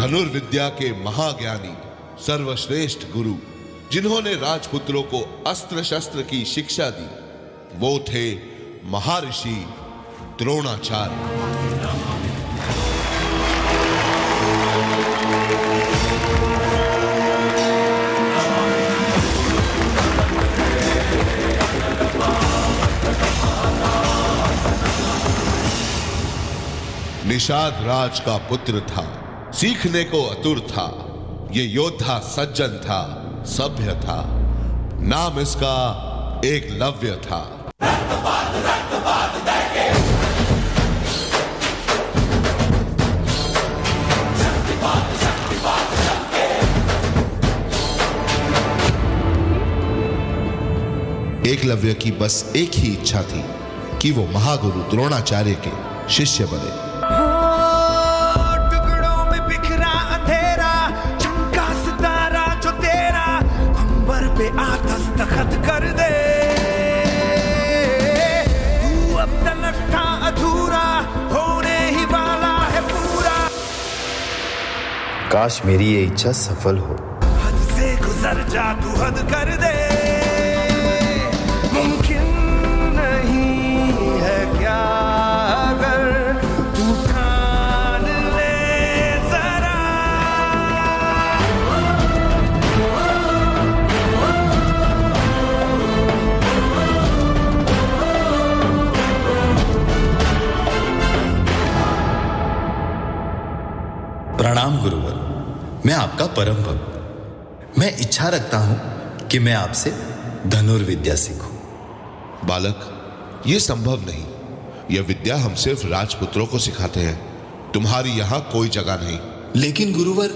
धनुर्विद्या के महाज्ञानी सर्वश्रेष्ठ गुरु जिन्होंने राजपुत्रों को अस्त्र शस्त्र की शिक्षा दी, वो थे महर्षि द्रोणाचार्य। निषाद राज का पुत्र था, सीखने को आतुर था, ये योद्धा सज्जन था, सभ्य था, नाम इसका एकलव्य था। एकलव्य की बस एक ही इच्छा थी कि वो महागुरु द्रोणाचार्य के शिष्य बने। दस्तखत कर दे, तू अब तक था अधूरा, होने ही वाला है पूरा। काश मेरी ये इच्छा सफल हो। हद से गुजर जा, तू हद कर दे, मुमकिन नहीं है क्या अगर तू ठान ले जरा। प्रणाम गुरुवर, मैं आपका परम भक्त। मैं इच्छा रखता हूं कि मैं आपसे धनुर्विद्या सीखूं। बालक, यह संभव नहीं। यह विद्या हम सिर्फ राजपुत्रों को सिखाते हैं, तुम्हारी यहां कोई जगह नहीं। लेकिन गुरुवर,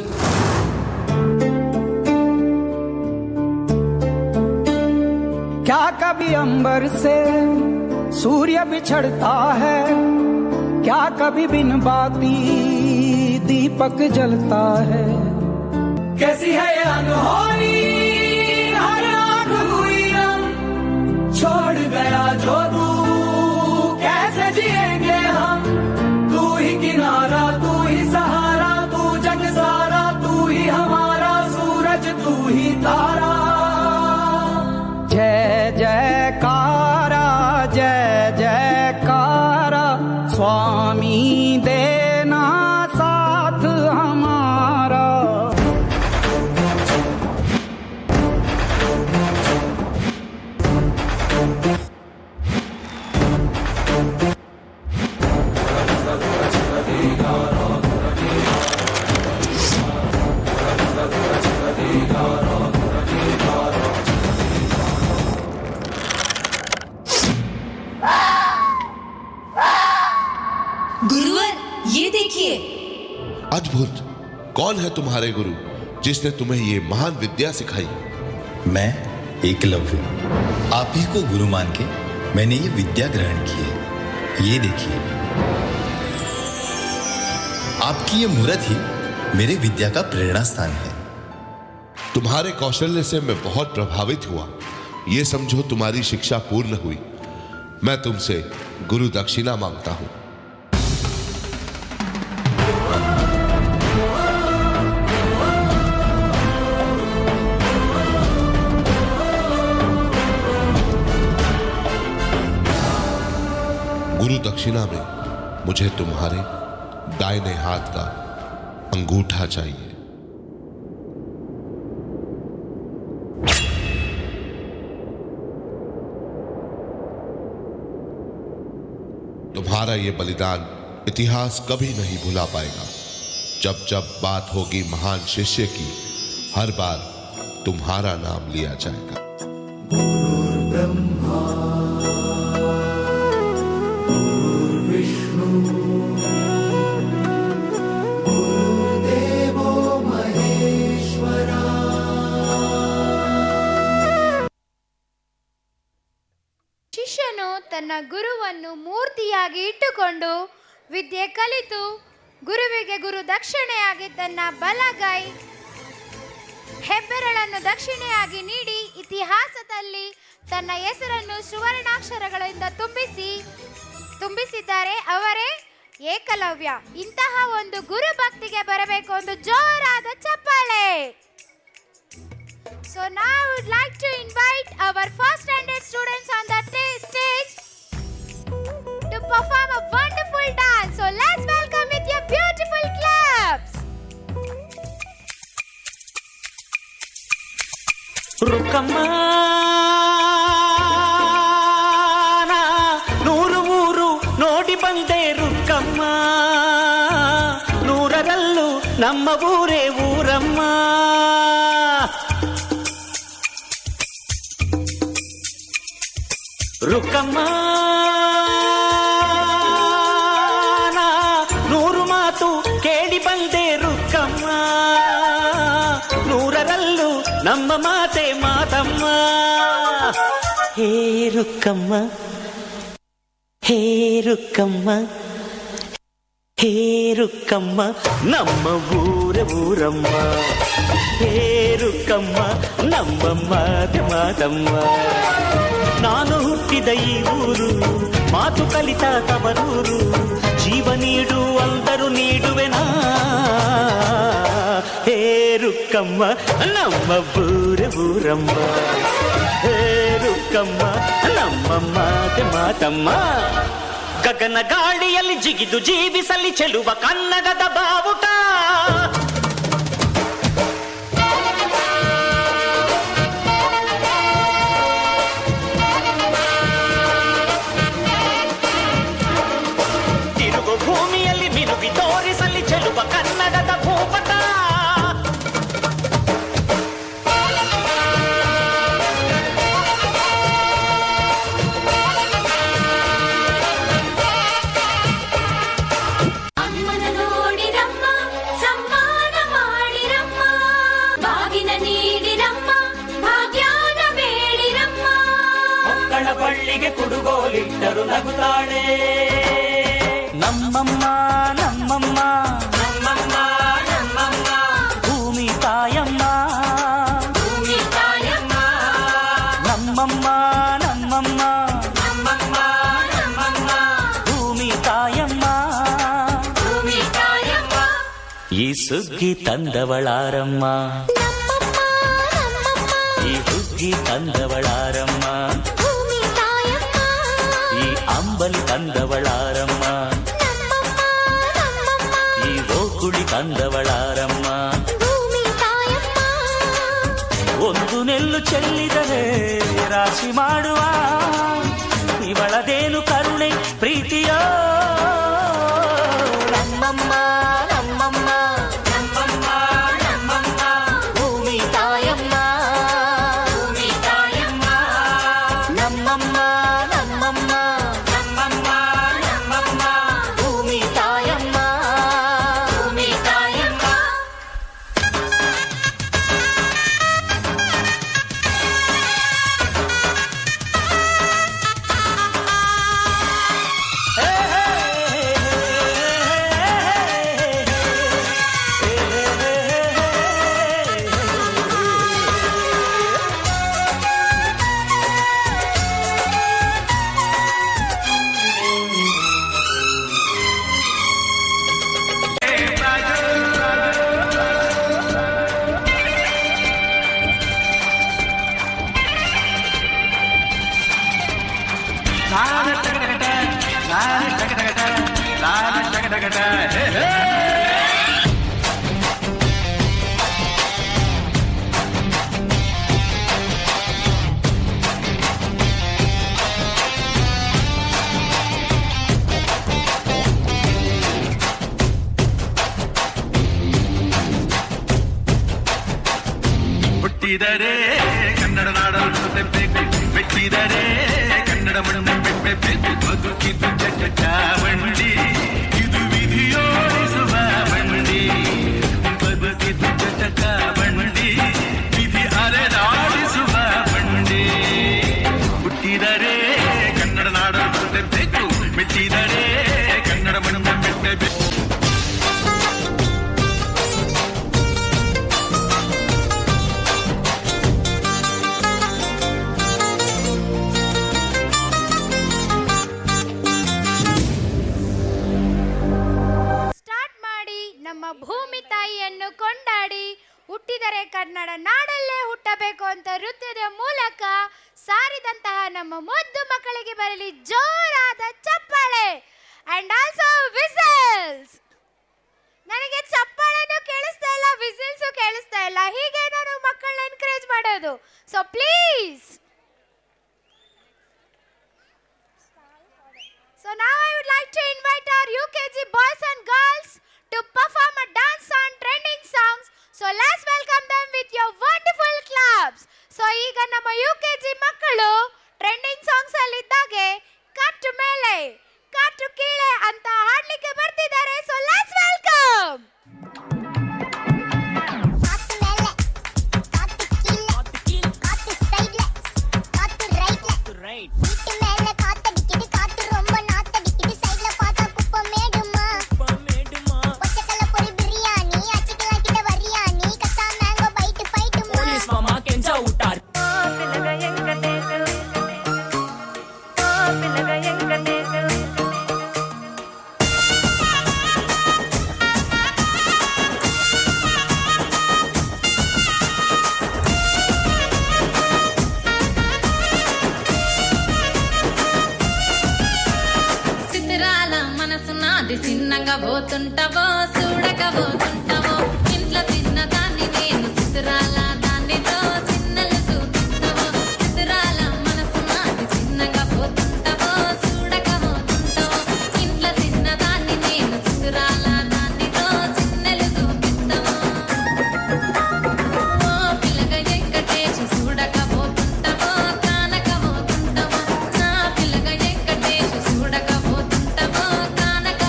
क्या कभी अंबर से सूर्य बिछड़ता है, क्या कभी बिन बाती दीपक जलता है। कैसी है ये अनहोनी, हर आंख हुई रंग, छोड़ गया जो तू, कैसे जिएंगे हम। तू ही किनारा, तू ही सहारा, तू जग सारा, तू ही हमारा सूरज, तू ही तारा। जय जयकारा, जय जयकारा, स्वामी देना साथ हमारा। गुरुवर, ये देखिए। अद्भुत। कौन है तुम्हारे गुरु जिसने तुम्हें ये महान विद्या सिखाई? मैं एकलव्य, आप ही को गुरु मान के मैंने ये विद्या ग्रहण की है। ये देखिए, आपकी ये मूर्त ही मेरे विद्या का प्रेरणा स्थान है। तुम्हारे कौशल्य से मैं बहुत प्रभावित हुआ। ये समझो तुम्हारी शिक्षा पूर्ण हुई। मैं तुमसे गुरु दक्षिणा मांगता हूं। गुरु दक्षिणा में मुझे तुम्हारे दाहिने हाथ का अंगूठा चाहिए। तुम्हारा यह बलिदान इतिहास कभी नहीं भुला पाएगा। जब जब बात होगी महान शिष्य की, हर बार तुम्हारा नाम लिया जाएगा। ಶಿಷ್ಯನು ತನ್ನ ಗುರುವನ್ನು ಮೂರ್ತಿಯಾಗಿ ಇಟ್ಟುಕೊಂಡು ವಿದ್ಯೆ ಕಲಿತು ಗುರುವಿಗೆ ಗುರು ದಕ್ಷಿಣೆಯಾಗಿ ತನ್ನ ಬಲಗೈ ಹೆಬ್ಬೆರಳನ್ನು ದಕ್ಷಿಣೆಯಾಗಿ ನೀಡಿ ಇತಿಹಾಸದಲ್ಲಿ ತನ್ನ ಹೆಸರನ್ನು ಸುವರ್ಣಾಕ್ಷರಗಳಿಂದ ತುಂಬಿಸಿದ್ದಾರೆ. ಅವರೇ ಏಕಲವ್ಯ. ಇಂತಹ ಒಂದು ಗುರು ಭಕ್ತಿಗೆ ಬರಬೇಕು ಒಂದು ಜೋರಾದ ಚಪ್ಪಾಳೆ. So now I would like to invite our first standard students on the stage to perform a wonderful dance. So let's welcome with your beautiful claps. Rukkamma ನೂರು ಊರು ನೋಡಿ ಬಂದೆ ರುಕ್ಕಮ್ಮ, ನೂರರಲ್ಲೂ ನಮ್ಮ ಊರೇ ಊರಮ್ಮ. ರುಕ್ಕಮ್ಮ ನೂರು ಮಾತು ಕೇಳಿ ಬಂದೆ ರುಕ್ಕಮ್ಮ, ನೂರರಲ್ಲೂ ನಮ್ಮ ಮಾತೆ ಮಾತಮ್ಮ. ಹೇ ರುಕ್ಕಮ್ಮ, ಹೇ ರುಕ್ಕಮ್ಮ, ಹೇ ರುಕ್ಕಮ್ಮ, ನಮ್ಮ ಊರ ಊರಮ್ಮ. ಹೇ ರುಕ್ಕಮ್ಮ, ನಮ್ಮ ಮಾತೆ ಮಾತಮ್ಮ. ನಾನು ಹುಟ್ಟಿದ ಈ ಊರು, ಮಾತು ಕಲಿತ ತವರೂರು, ಜೀವ ನೀಡು ಅಂದರು ನೀಡುವೆನಾ. ಹೇ ರುಕ್ಕಮ್ಮ, ನಮ್ಮ ಊರ ಊರಮ್ಮ. ಹೇ ರುಕ್ಕಮ್ಮ, ನಮ್ಮ ಮಾತೆ ಮಾತಮ್ಮ. ಗಗನ ಗಾಳಿಯಲ್ಲಿ ಜಿಗಿದು ಜೀವಿಸಲಿ ಚೆಲುವ ಕನ್ನಡದ ಬಾವುಟ. ಭೂಮಿಯಲ್ಲಿ ಮಿನುಗಿ ತೋರಿಸಲಿ ಚೆಲುವ ಕನ್ನಡದ ಭೂಪಟ. ಅಮ್ಮನ ನೋಡಿರಮ್ಮ, ಸಮ್ಮಾನ ಮಾಡಿರಮ್ಮ, ಬಾಗಿನ ನೀಡಿರಮ್ಮ, ಭಾಗ್ಯಾನ ಬೇಡಿರಮ್ಮ. ಮಕ್ಕಳ ಬಳ್ಳಿಗೆ ಕುಡುಗೋಲಿಟ್ಟರು ನಗುತ್ತಾಳೆ ನಮ್ಮಮ್ಮ, ನಮ್ಮಮ್ಮ, ನಮ್ಮಮ್ಮ, ನಮ್ಮಮ್ಮ. ಭೂಮಿ ತಾಯಮ್ಮ, ಭೂಮಿ ತಾಯಮ್ಮ, ನಮ್ಮಮ್ಮ, ನಮ್ಮಮ್ಮ, ನಮ್ಮಮ್ಮ, ನಮ್ಮಮ್ಮ, ಭೂಮಿ ತಾಯಮ್ಮ. ಭೂಮಿ ತಾಯಮ್ಮ. ಈ ಸುಗ್ಗಿ ತಂದವಳಾರಮ್ಮ, ನಮ್ಮಮ್ಮ, ನಮ್ಮಮ್ಮ, ಈ ಹುಗ್ಗಿ ತಂದವಳಾರಮ್ಮ, ಭೂಮಿ ತಾಯಮ್ಮ. ಈ ಅಂಬಲಿ ತಂದವಳಾರಮ್ಮ, ನಮ್ಮಮ್ಮ, ನಮ್ಮಮ್ಮ, ಈ ಓಕುಳಿ ತಂದವಳಾರಮ್ಮ. ಭೂಮಿ ತಾಯಮ್ಮ. ಒಂದು ನೆಲ್ಲು ಚೆಲ್ಲಿದರೆ ರಾಶಿ ಮಾಡುವ ಇವಳದೇನು ಕರುಣೆ ಪ್ರೀತಿಯೋ. ನಮ್ಮಮ್ಮ, ನಮ್ಮಮ್ಮ, ನಮ್ಮಮ್ಮ, ನಮ್ಮಮ್ಮ, ಭೂಮಿ ತಾಯಮ್ಮ, ಭೂಮಿ ತಾಯಮ್ಮ, ನಮ್ಮಮ್ಮ, ನಮ್ಮಮ್ಮ, ನಮ್ಮಮ್ಮ, ನಮ್ಮಮ್ಮ, ಭೂಮಿ ತಾಯಮ್ಮ. ಭೂಮಿ ತಾಯಮ್ಮ. ಹುಟ್ಟಿದರೆ ಕನ್ನಡ ನಾಡಲು ಬೇಕು, ಮೆಟ್ಟಿದರೆ ಕನ್ನಡ ಮಣ್ಣು ಬೆಟ್ಟಬೇಕು. ಬದುಕಿದ್ದು ಚಾವಂಡಿ, ಇದು ವಿಧಿಯೋಡಿಸುವ ಬಂಡಿ. ಬದುಕಿದ್ದು ಚಾವಂಡಿ, ವಿಧಿ ಅಲೆದಾಡಿಸುವ ಬಂಡಿ. ಹುಟ್ಟಿದರೆ ಕನ್ನಡ ನಾಡಲು ಬೇಕು, ಮೆಟ್ಟಿದರೆ ಕನ್ನಡ ಮಣ್ಣು ಬೆಟ್ಟಬೇಕು. ಭೂಮಿ ತಾಯಿಯನ್ನು ಕೊಂಡಾಡಿ ಹುಟ್ಟಿದರೆ ಕನ್ನಡ ನಾಡಲ್ಲೇ ಹುಟ್ಟಬೇಕು ಅಂತ ನೃತ್ಯದ ಮೂಲಕ ಸಾರಿದಂತಹ ನಮ್ಮ ಮುದ್ದು ಮಕ್ಕಳಿಗೆ ಬರಲಿ ಜೋರಾದ ಚಪ್ಪಾಳೆ ಅಂಡ್ ಆಲ್ಸೋ ವಿಸಲ್ಸ್. ನನಗೆ ಚಪ್ಪಾಳೆನೂ ಕೇಳಿಸ್ತಾ ಇಲ್ಲ, ವಿಸಿಲ್ಸು ಕೇಳಿಸ್ತಾ ಇಲ್ಲ. ಹೀಗೆ ನಾನು ಮಕ್ಕಳನ್ನ ಎನ್ಕರೇಜ್ ಮಾಡೋದು. So please. So now I would like to invite our UKG boys and girls to perform a dance on trending songs. So let's welcome them with your wonderful claps. So ಈಗ ನಮ್ಮ UKG ಮಕ್ಕಳು trending songs ಅಲ್ಲಿ ಇದ್ದಾಗೆ ಕಟ್ಟು ಮೇಲೆ ಕಟ್ಟು ಕೀಳೆ ಅಂತ ಹಾಡ್ಲಿಕ್ಕೆ ಬರ್ತಿದ್ದಾರೆ. So let's welcome. చిన్నగా పోతుంటావో చూడగా పోతుంటావో ఇంట్లో చిన్నదాన్ని నేను చిత్రాల దానితో చిన్నలు చూపిస్తావో చిత్రాల మనసు నాది చిన్నగా పోతుంటావో చూడగా పోతుంటావో ఇంట్లో చిన్నదాన్ని నేను చిత్రాల దానితో చిన్నలు చూపిస్తావో ఓ పిల్లగా ఎక్కటేసి చూడగా పోతుంటావో కానక పోతుంటావో నా పిల్లగా ఎక్కటేసి చూడగా పోతుంటావో కానక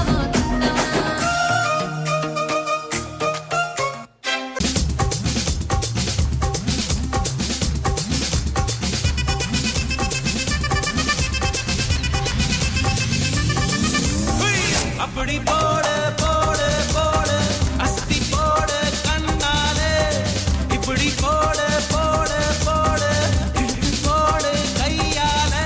அப்படி போடு போடு போடு அஸ்தி போடு கண்ணாலே இப்படி போடு போடு போடு இழுத்து போடு கையாலே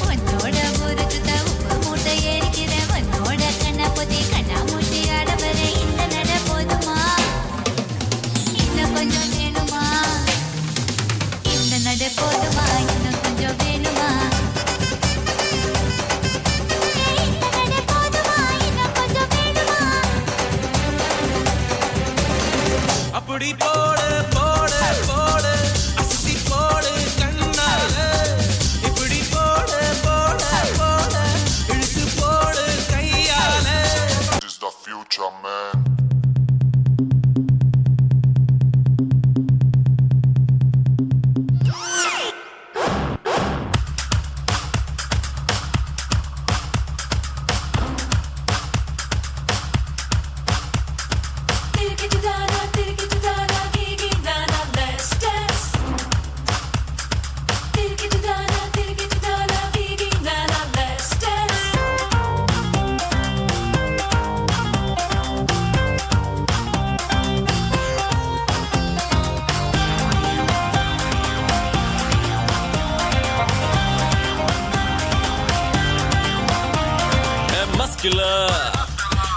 உன்னோட ஊருக்குத உப்பு மூட்டை ஏறிக்கிற உன்னோட கண்ண பொதி கண்ணா மூட்டி ஆடவரை இந்த நட போதுமா இன்னும் கொஞ்சம் வேணுமா இந்த நட போதுமா இன்னும் கொஞ்சம் வேணுமா இந்த நட போதுமா இன்னும் கொஞ்சம் வேணுமா அப்படி போடு போடு போடு அஸ்தி போடு கண்ணாலே இப்படி போடு போடு போடு இழுத்து போடு கையாலே is the future, man.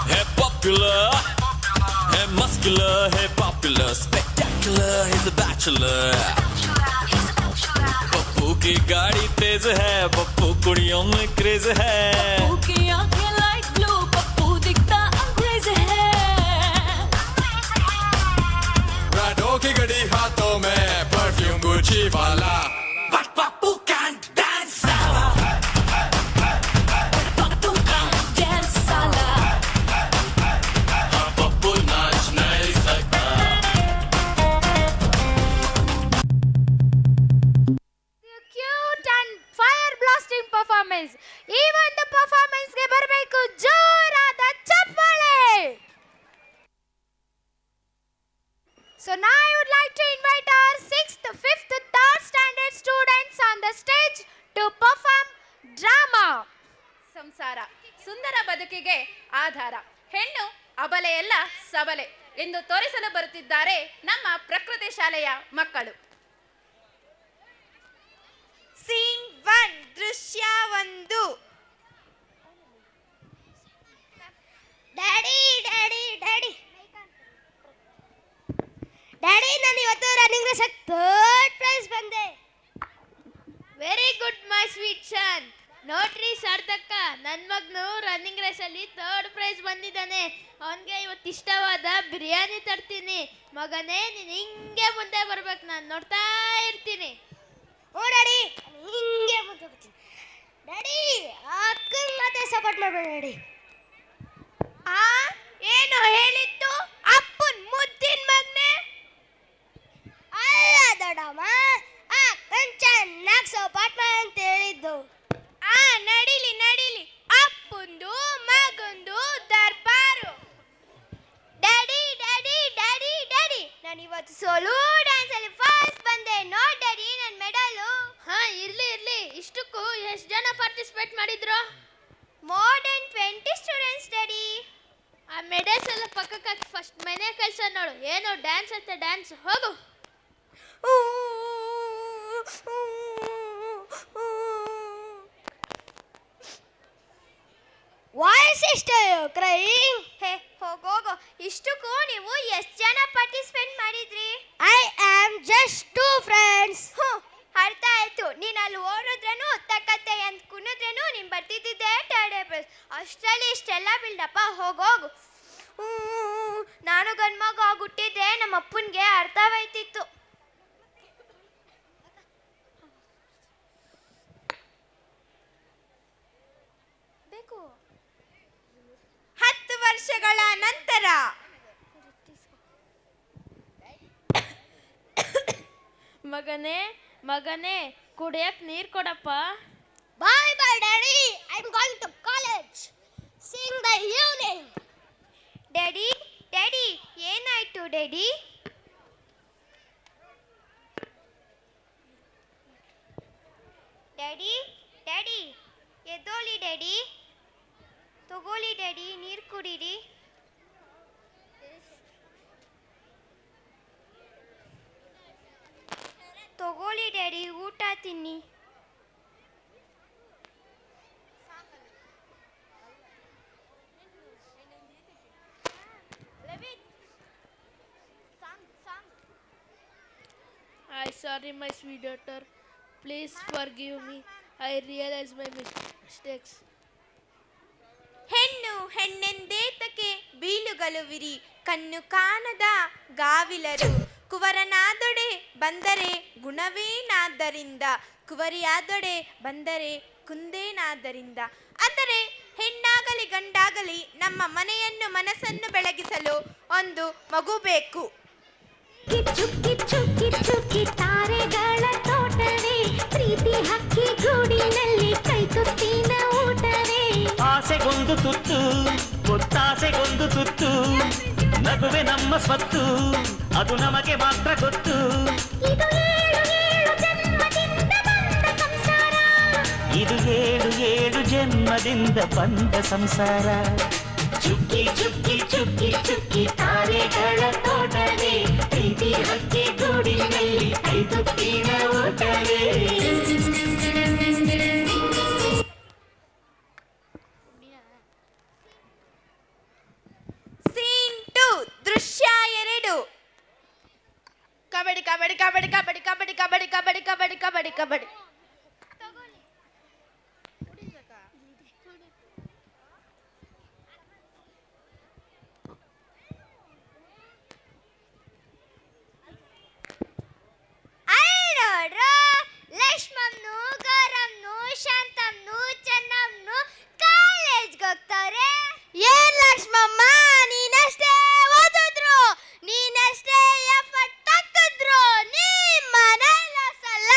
Hey popular, hey muscular, hey popular, spectacular, he's a bachelor. Pappu की गाड़ी तेज है, पप्पू कुड़ियों में क्रेज है, पप्पू की आंखें लाइट ब्लू, पप्पू दिखता अंग्रेज है, राडो की घड़ी हाथों में, परफ्यूम गुची वाला, but Pappu can't dance. Pappu का dance साला. पप्पू नाच नहीं सकता. Cute and fire blasting performance. Even the performance ಗೆ ಬರಬೇಕು ಜೋರಾದ ಚಪ್ಪಾಳೆ. So now I would like to invite our 6th, 5th, 3rd standard students on the stage to perform drama. ಸಂಸಾರ ಸುಂದರ ಬದುಕಿಗೆ ಆಧಾರ, ಹೆಣ್ಣು ಅಬಲೆಯಲ್ಲ ಸಬಲೆ ಎಂದು ತೋರಿಸಲು ಬರುತ್ತಿದ್ದಾರೆ ನಮ್ಮ ಪ್ರಕೃತಿ ಶಾಲೆಯ ಮಕ್ಕಳು. Scene 1 ದೃಶ್ಯ 1. ಡ್ಯಾಡಿ ಡ್ಯಾಡಿ ಡ್ಯಾಡಿ ಡ್ಯಾಡಿ ನಾನು ಇವತ್ತು ರನ್ನಿಂಗ್ ರೇಸ್ ಥರ್ಡ್ ಪ್ರೈಸ್ ಬಂದೆ. ವೆರಿ ಗುಡ್ ಮೈ ಸ್ವೀಟ್ ಸನ್. ನೋಡ್ರಿ ಸಾರ್ಥಕ, ನನ್ನ ಮಗನು ರನ್ನಿಂಗ್ ರೇಸಲ್ಲಿ ಥರ್ಡ್ ಪ್ರೈಸ್ ಬಂದಿದ್ದಾನೆ. ಅವನಿಗೆ ಇವತ್ತು ಇಷ್ಟವಾದ ಬಿರಿಯಾನಿ ತರ್ತೀನಿ. ಮಗನೇ, ನೀನು ಹಿಂಗೆ ಮುಂದೆ ಬರ್ಬೇಕು, ನಾನು ನೋಡ್ತಾ ಇರ್ತೀನಿ. ಓ ಡ್ಯಾಡಿ, ಹಿಂಗೆ ಮುಂದೆ ಬರ್ತೀನಿ. ಡ್ಯಾಡಿ ಅಕ್ಕನ ಮತ್ತೆ ಸಪೋರ್ಟ್ ಮಾಡಬೇಡ ಡ್ಯಾಡಿ. ಏನು ಹೇಳಿದ್ದು? ಅಪ್ಪನ್ ಮುದ್ದಿನ ಮಗನೇ? ಅಲ್ಲ ದೊಡ್ಡಮ್ಮ, ಅಕ್ಕನ ಚೆನ್ನಾಗಿ ಸಪೋರ್ಟ್ ಮಾಡ ಅಂತ ಹೇಳಿದ್ದು. ನಡೀಲಿ ನಡೀಲಿ, ಅಪ್ಪಂದು ಮಗಂದು ದರ್ಬಾರು. ಡ್ಯಾಡಿ ಡ್ಯಾಡಿ ಡ್ಯಾಡಿ ಡ್ಯಾಡಿ ನಾನು ಇವತ್ತು ಸೋಲೋ ಡ್ಯಾನ್ಸ್ ಅಲ್ಲಿ ಫಸ್ಟ್ ಬಂದೆ. ನೋಡ್ ಡ್ಯಾಡಿ ನನ್ನ ಮೆಡಲು. ಇರ್ಲಿ ಇರ್ಲಿ. ಇಷ್ಟಕ್ಕೂ ಎಷ್ಟು ಜನ ಪಾರ್ಟಿಸಿಪೇಟ್ ಮಾಡಿದ್ರು? More than 20 students daddy. ಆ ಮೆಡಲ್ಸ್ ಎಲ್ಲ ಪಕ್ಕಕ್ಕೆ ಹಾಕಿ ಫಸ್ಟ್ ಮನೆ ಕೆಲಸ ನೋಡು. ಏನು ಡ್ಯಾನ್ಸ್ ಅಂತ ಡ್ಯಾನ್ಸ್, ಹೋಗು. Why sister crying? ಹೇ ಹೋಗೋ. ಇಷ್ಟಕ್ಕೂ ನೀವು ಎಷ್ಟು ಜನ ಪಾರ್ಟಿಸಿಪೇಟ್ ಮಾಡಿದ್ರಿ? I am just 2 friends. ಅರ್ಥ ಆಯ್ತು. ನೀನು ಅಲ್ಲಿ ಓಡಿದ್ರೇನು ತಕ್ಕತ್ತೆ ಅಂತ ಕುಣಿದ್ರೇನು ನೀನು ಬರ್ತಿದ್ದೆ ಥರ್ಡ್ ಪ್ರೈಸ್. ಅಷ್ಟರಲ್ಲಿ ಇಷ್ಟೆಲ್ಲ ಬಿಲ್ಡಪ್ಪ. ಹೋಗೋಗು. ನಾನು ಗಂಡ್ಮಗು ಹುಟ್ಟಿದ್ರೆ ನಮ್ಮ ಅಪ್ಪನಿಗೆ ಅರ್ಥವಾಯ್ತಿತ್ತು. ಬೇಕು 10 ವರ್ಷಗಳ ನಂತರ ಮಗನೇ ಕುಡಿಯಕ್ ನೀರ್ ಕೊಡಪ್ಪ. Bye bye daddy, I'm going to college. Sing the evening. Daddy ಏನಾಯ್ತು daddy? Daddy ಎದ್ದೋಳಿ daddy. ತಗೊಳ್ಳಿ ಡ್ಯಾಡಿ, ನೀರು ಕುಡೀರಿ. ತಗೊಳ್ಳಿ ಡ್ಯಾಡಿ, ಊಟ ತಿನ್ನಿ. I sorry my sweet daughter. Please forgive me. I realize my mistakes. ಹೆಣ್ಣು ಹೆಣ್ಣೆಂದೇತಕ್ಕೆ ಬೀಳುಗಲುವಿರಿ, ಕಣ್ಣು ಕಾಣದ ಗಾವಿಲರು. ಕುವರನಾದೊಡೆ ಬಂದರೆ ಗುಣವೇನಾದ್ದರಿಂದ, ಕುವರಿಯಾದೊಡೆ ಬಂದರೆ ಕುಂದೇನಾದ್ದರಿಂದ. ಅಂದರೆ ಹೆಣ್ಣಾಗಲಿ ಗಂಡಾಗಲಿ ನಮ್ಮ ಮನೆಯನ್ನು ಮನಸ್ಸನ್ನು ಬೆಳಗಿಸಲು ಒಂದು ಮಗು ಬೇಕು. ಕಿಚ್ಚು ಕಿಚ್ಚು ಕಿಚ್ಚು ಕಿತ್ತಾರೆಗಳ ತೋಟವೇ, ಪ್ರೀತಿ ಹಕ್ಕಿ ಗೂಡಿನಲ್ಲಿ ಕೈ ತುತ್ತಿನ ಊಟವೇ. ಆಸೆಗೊಂದು ತುತ್ತು, ಒತ್ತಾಸೆಗೊಂದು ತುತ್ತು, ನಗುವೆ ನಮ್ಮ ಸ್ವತ್ತು, ಅದು ನಮಗೆ ಮಾತ್ರ ಗೊತ್ತು. ಇದು ಏಳು ಜನ್ಮದಿಂದ ಬಂದ ಸಂಸಾರ, ಇದು ಏಳು ಜನ್ಮದಿಂದ ಬಂದ ಸಂಸಾರ. ಚುಕ್ಕಿ ಚುಕ್ಕಿ ಚುಕ್ಕಿ ಚುಕ್ಕಿ ತಾರೆಗಳ ತೋಟವೇ, ಪ್ರೀತಿ ಹಕ್ಕಿ ಗೂಡಿನಲ್ಲಿ ಕೈ ತುತ್ತಿನ ಊಟವೇ. ಸೀನ್ 2 ದೃಶ್ಯ 2. ಕಬಡ್ಡಿ ಕಬಡ್ಡಿ ಕಬಡ್ಡಿ ಕಬಡ್ಡಿ ಕಬಡ್ಡಿ ಕಬಡ್ಡಿ ಕಬಡ್ಡಿ ಕಬಡ್ಡಿ ಕಬಡ್ಡಿ ಕಬಡ್ಡಿ. ಲಕ್ಷ್ಮಮ್ನು, ಗೌರಮ್ನು, ಶಾಂತಮ್ನು, ಚೆನ್ನಮ್ನು ಕಾಲೇಜ್ಗೆ ಹೋಗ್ತಾರೆ. ಏನ್ ಲಕ್ಷ್ಮಮ್ಮ, ನೀನಷ್ಟೇ ಓದಿದ್ರು, ನೀನಷ್ಟೇ ಎಫರ್ಟ್ ಹಾಕಿದ್ರು, ನಿಮ್ಮ ಮನೇಲಿ ಓದ್ಸಲ್ಲ.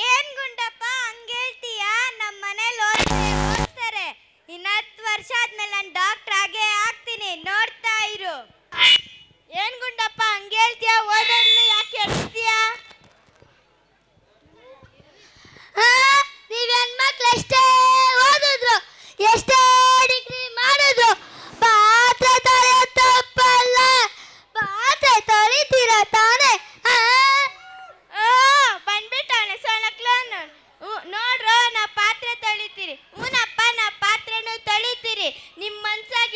ಏನ್ ಗುಂಡಪ್ಪ ಹಂಗೇಳ್ತೀಯ? ನಮ್ಮ ಮನೇಲಿ ಓದಿಸ್ತಾರೆ. ಇನ್ನು 10 ವರ್ಷ ಆದ್ಮೇಲೆ ನಾನು ಡಾಕ್ಟರ್ ಆಗೇ ಆಗ್ತೀನಿ, ನೋಡ್ತಾ ಇರು. ಏನ್ ಗುಂಡಪ್ಪ ಹಂಗೇಳ್ತೀಯ? ಓದೋದ್ನ ಯಾಕೆ ಹೇಳ್ತೀಯ? ನೀವ್ ಹೆಣ್ಮಕ್ಳು ಎಷ್ಟೇ ಓದಿದ್ರು, ಎಷ್ಟೇ ಡಿಗ್ರಿ ಮಾಡಿದ್ರು, ಪಾತ್ರೆ ತೊಳೆಯೋ ತಪ್ಪಲ್ಲ. ಪಾತ್ರೆ ತೊಳಿತೀರ ತಾನೆ? ಬಂದ್ಬಿಟ್ಟವಳೆ ಸೊಳಕ್ಲೋನು. ನೋಡ್ರು, ನಾ ಪಾತ್ರೆ ತೊಳಿತೀರಿ. ಹೂನಪ್ಪ, ನಾ ಪಾತ್ರೆನೂ ತೊಳಿತೀರಿ. ನಿಮ್ಮ ಮನ್ಸಾಗ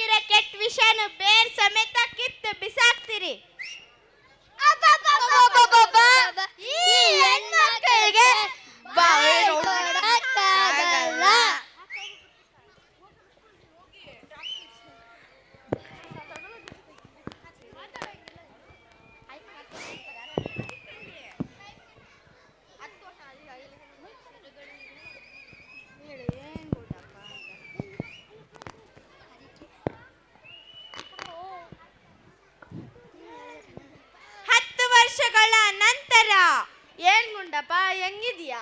ಮಂಡಪ, ಹೆಂಗಿದ್ಯಾ?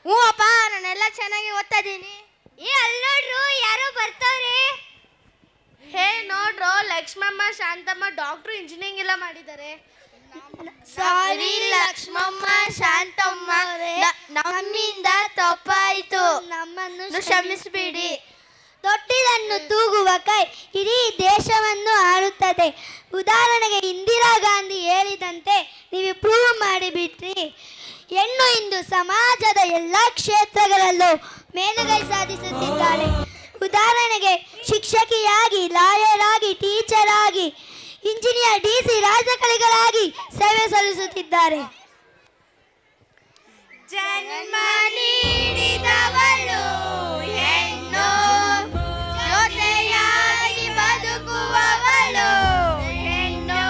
ಹ್ಞೂ ಅಪ್ಪ, ನಾನೆಲ್ಲ ಚೆನ್ನಾಗಿ ಓದ್ತಾ ಇದ್ದೀನಿ. ಅಲ್ಲೋಡ್ರು ಯಾರೋ ಬರ್ತಾವ್ರೆ. ಹೇ ನೋಡ್ರೋ, ಲಕ್ಷ್ಮಮ್ಮ ಶಾಂತಮ್ಮ ಡಾಕ್ಟ್ರು ಇಂಜಿನಿಯರಿಂಗ್ ಎಲ್ಲ ಮಾಡಿದ್ದಾರೆ. ಸಾರಿ ಲಕ್ಷ್ಮಮ್ಮ ಶಾಂತಮ್ಮ, ನಮ್ಮಿಂದ ತಪ್ಪಾಯಿತು, ನಮ್ಮನ್ನು ಕ್ಷಮಿಸಬೇಡಿ. ತೊಟ್ಟಿಲನ್ನು ತೂಗುವ ಕೈ ಇಡೀ ದೇಶವನ್ನು ಆಳುತ್ತದೆ. ಉದಾಹರಣೆಗೆ ಇಂದಿರಾ ಗಾಂಧಿ ಹೇಳಿದಂತೆ ನೀವು ಪ್ರೂವ್ ಮಾಡಿಬಿಟ್ರಿ. ಹೆಣ್ಣು ಇಂದು ಸಮಾಜದ ಎಲ್ಲ ಕ್ಷೇತ್ರಗಳಲ್ಲೂ ಮೇಲುಗೈ ಸಾಧಿಸುತ್ತಿದ್ದಾಳೆ. ಉದಾಹರಣೆಗೆ ಶಿಕ್ಷಕಿಯಾಗಿ, ಲಾಯರ್ ಆಗಿ, ಟೀಚರ್ ಆಗಿ, ಇಂಜಿನಿಯರ್, DC, ರಾಜಕಾರಣಿಗಳಾಗಿ ಸೇವೆ ಸಲ್ಲಿಸುತ್ತಿದ್ದಾರೆ. ಜನ್ಮ ನೀಡಿದವಳು ಹೆಣ್ಣು, ಜೊತೆಯಾಗಿ ಬದುಕುವವಳು ಹೆಣ್ಣು,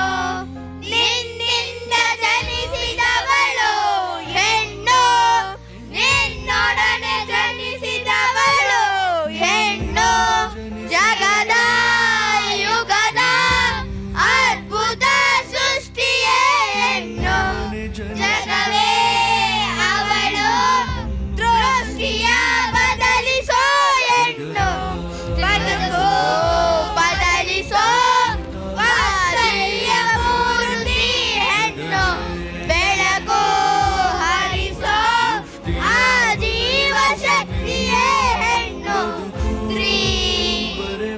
ನಿನ್ನಿಂದ ಜನಿಸಿದವಳು ಹೆಣ್ಣು, ನಿನ್ನೊಡನೆ ಜನಿಸಿದವಳು ಹೆಣ್ಣು, ಜಗದ ಯುಗದ ಅದ್ಭುತ ಸೃಷ್ಟಿಯೇ ಹೆಣ್ಣು, ಜಗವೇ ಅವಳು, ದೃಷ್ಟಿಯ ಬದಲಿಸೋ ಹೆಣ್ಣು, ಬದುಕು ಬದಲಿಸೋ ವಾತ್ಸಲ್ಯ ಮೂರ್ತಿ ಹೆಣ್ಣು, ಬೆಳಕು ಹರಿಸೋ ಆಜೀವ ಶಕ್ತಿಯೇ ಹೆಣ್ಣು.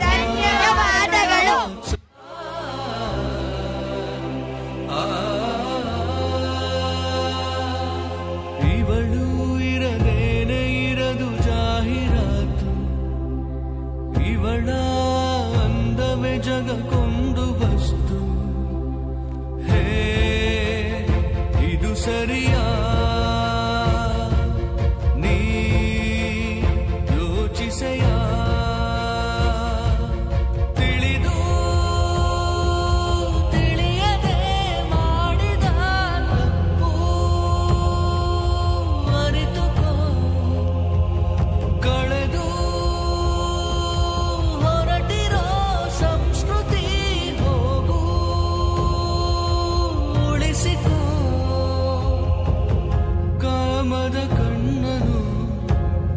ಧನ್ಯವಾದಗಳು. ಇವಳು ಇರದೇನೆ ಇರದು ಜಾಹೀರಾತು, ಇವಳ ಅಂದವೇ ಜಗಕ್ಕೊಂದು ವಸ್ತು. ಹೇ ಇದು ಸರಿಯಾ? ನೀ ಯೋಚಿಸೆಯ? ತಿಳಿದು ತಿಳಿಯದೆ ಮಾಡಿದ ತಪ್ಪು ಅರಿತುಕೋ, ಕಳೆದು ಹೊರಟಿರೋ ಸಂಸ್ಕೃತಿ ಹೋಗು ಉಳಿಸಿಕೋ. ಕಾಮದ ಕಣ್ಣನು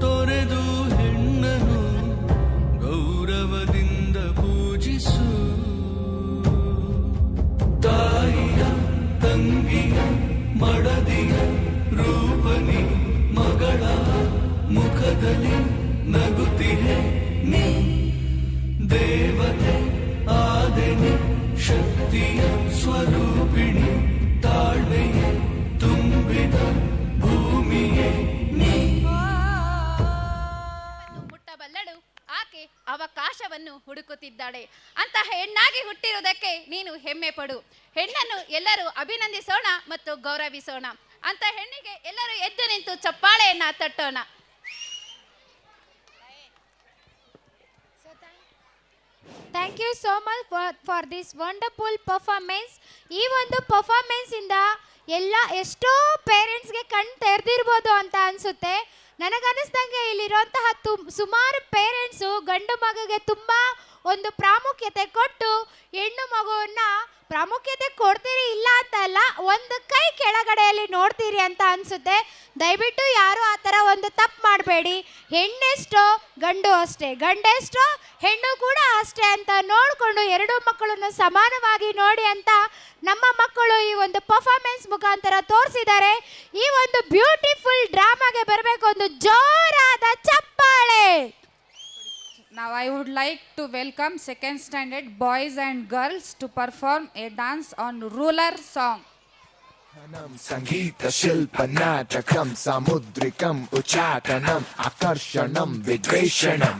ತೊರೆದು ಹೆಣ್ಣನು ಗೌರವದಿಂದ ಪೂಜಿಸು. ತಾಯಿಯ ತಂಗಿಯ ಮಡದಿಯ ರೂಪನಿ, ಮಗಳ ಮುಖದಲ್ಲಿ ನಗುತ್ತಿಹೆ ನೀ, ದೇವತೆ ಆದೆನಿ, ಶಕ್ತಿಯ ಸ್ವರೂಪಿಣಿ, ತಾಳ್ಮೆಯ ತುಂಬಿದ ಭೂಮಿಯೇ ನೀ. ಮುಟ್ಟಬಲ್ಲಳು ಆಕೆ ಅವಕಾಶವನ್ನು ಹುಡುಕುತ್ತಿದ್ದಾಳೆ. ಅಂತಹ ಹೆಣ್ಣಾಗಿ ಹುಟ್ಟಿರುವುದಕ್ಕೆ ನೀನು ಹೆಮ್ಮೆ ಪಡು. ಹೆಣ್ಣನ್ನು ಎಲ್ಲರೂ ಅಭಿನಂದಿಸೋಣ ಮತ್ತು ಗೌರವಿಸೋಣ. ಅಂತ ಹೆಣ್ಣಿಗೆ ಎಲ್ಲರೂ ಎದ್ದು ನಿಂತು ಚಪ್ಪಾಳೆಯನ್ನ ತಟ್ಟೋಣ. Thank you so much for this wonderful performance. ಈ ಒಂದು ಪರ್ಫಾರ್ಮೆನ್ಸಿಂದ ಎಷ್ಟೋ ಪೇರೆಂಟ್ಸ್ಗೆ ಕಣ್ ತೆರೆದಿರ್ಬೋದು ಅಂತ ಅನಿಸುತ್ತೆ. ನನಗನ್ನಿಸ್ದಂಗೆ ಇಲ್ಲಿರುವಂತಹ ಸುಮಾರು ಪೇರೆಂಟ್ಸು ಗಂಡು ಮಗುಗೆ ತುಂಬ ಒಂದು ಪ್ರಾಮುಖ್ಯತೆ ಕೊಟ್ಟು ಹೆಣ್ಣು ಮಗುವನ್ನು ಪ್ರಾಮುಖ್ಯತೆ ಕೊಡ್ತೀರಿ ಇಲ್ಲ ಅಂತ ಅಲ್ಲ, ಒಂದು ಕೈ ಕೆಳಗಡೆಯಲ್ಲಿ ನೋಡ್ತೀರಿ ಅಂತ ಅನಿಸುತ್ತೆ. ದಯವಿಟ್ಟು ಯಾರು ಆ ಥರ ಒಂದು ತಪ್ಪು ಮಾಡಬೇಡಿ. ಹೆಣ್ಣೆಷ್ಟೋ ಗಂಡು ಅಷ್ಟೇ, ಗಂಡೆಷ್ಟೋ ಹೆಣ್ಣು ಕೂಡ ಅಷ್ಟೇ ಅಂತ ನೋಡಿಕೊಂಡು ಎರಡೂ ಮಕ್ಕಳನ್ನು ಸಮಾನವಾಗಿ ನೋಡಿ ಅಂತ ನಮ್ಮ ಮಕ್ಕಳು ಈ ಒಂದು ಪರ್ಫಾರ್ಮೆನ್ಸ್ ಮುಖಾಂತರ ತೋರಿಸಿದ್ದಾರೆ. ಈ ಒಂದು ಬ್ಯೂಟಿಫುಲ್ ಡ್ರಾಮಾಗೆ ಬರಬೇಕು ಒಂದು ಜೋರಾದ ಚಪ್ಪಾಳೆ. Now I would like to welcome second standard boys and girls to perform a dance on ruler song. సంగీత శిల్ప నాటకం సముద్రికం ఉచాటనం ఆకర్షణం విద్వేషణం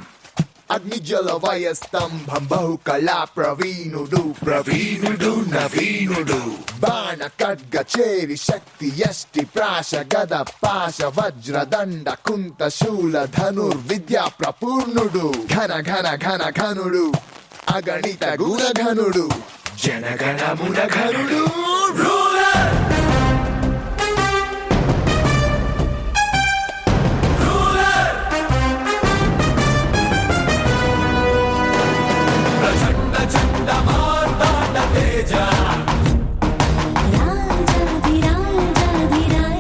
అగ్నిజల వయస్తంభం బహుకళా ప్రవీణుడు ప్రవీణుడు నవీనుడు బాణ ఖడ్గ చేరి శక్తి యష్టి ప్రాశ గద పాశ వజ్రదండ కుంత శూల ధనుర్విద్యా ప్రపూర్ణుడు ఘన ఘన ఘన ఘనుడు అగణిత గుణఘనుడు జనగణమున ఘనుడు రూలర్ రాజాధిరాజాధిరాజ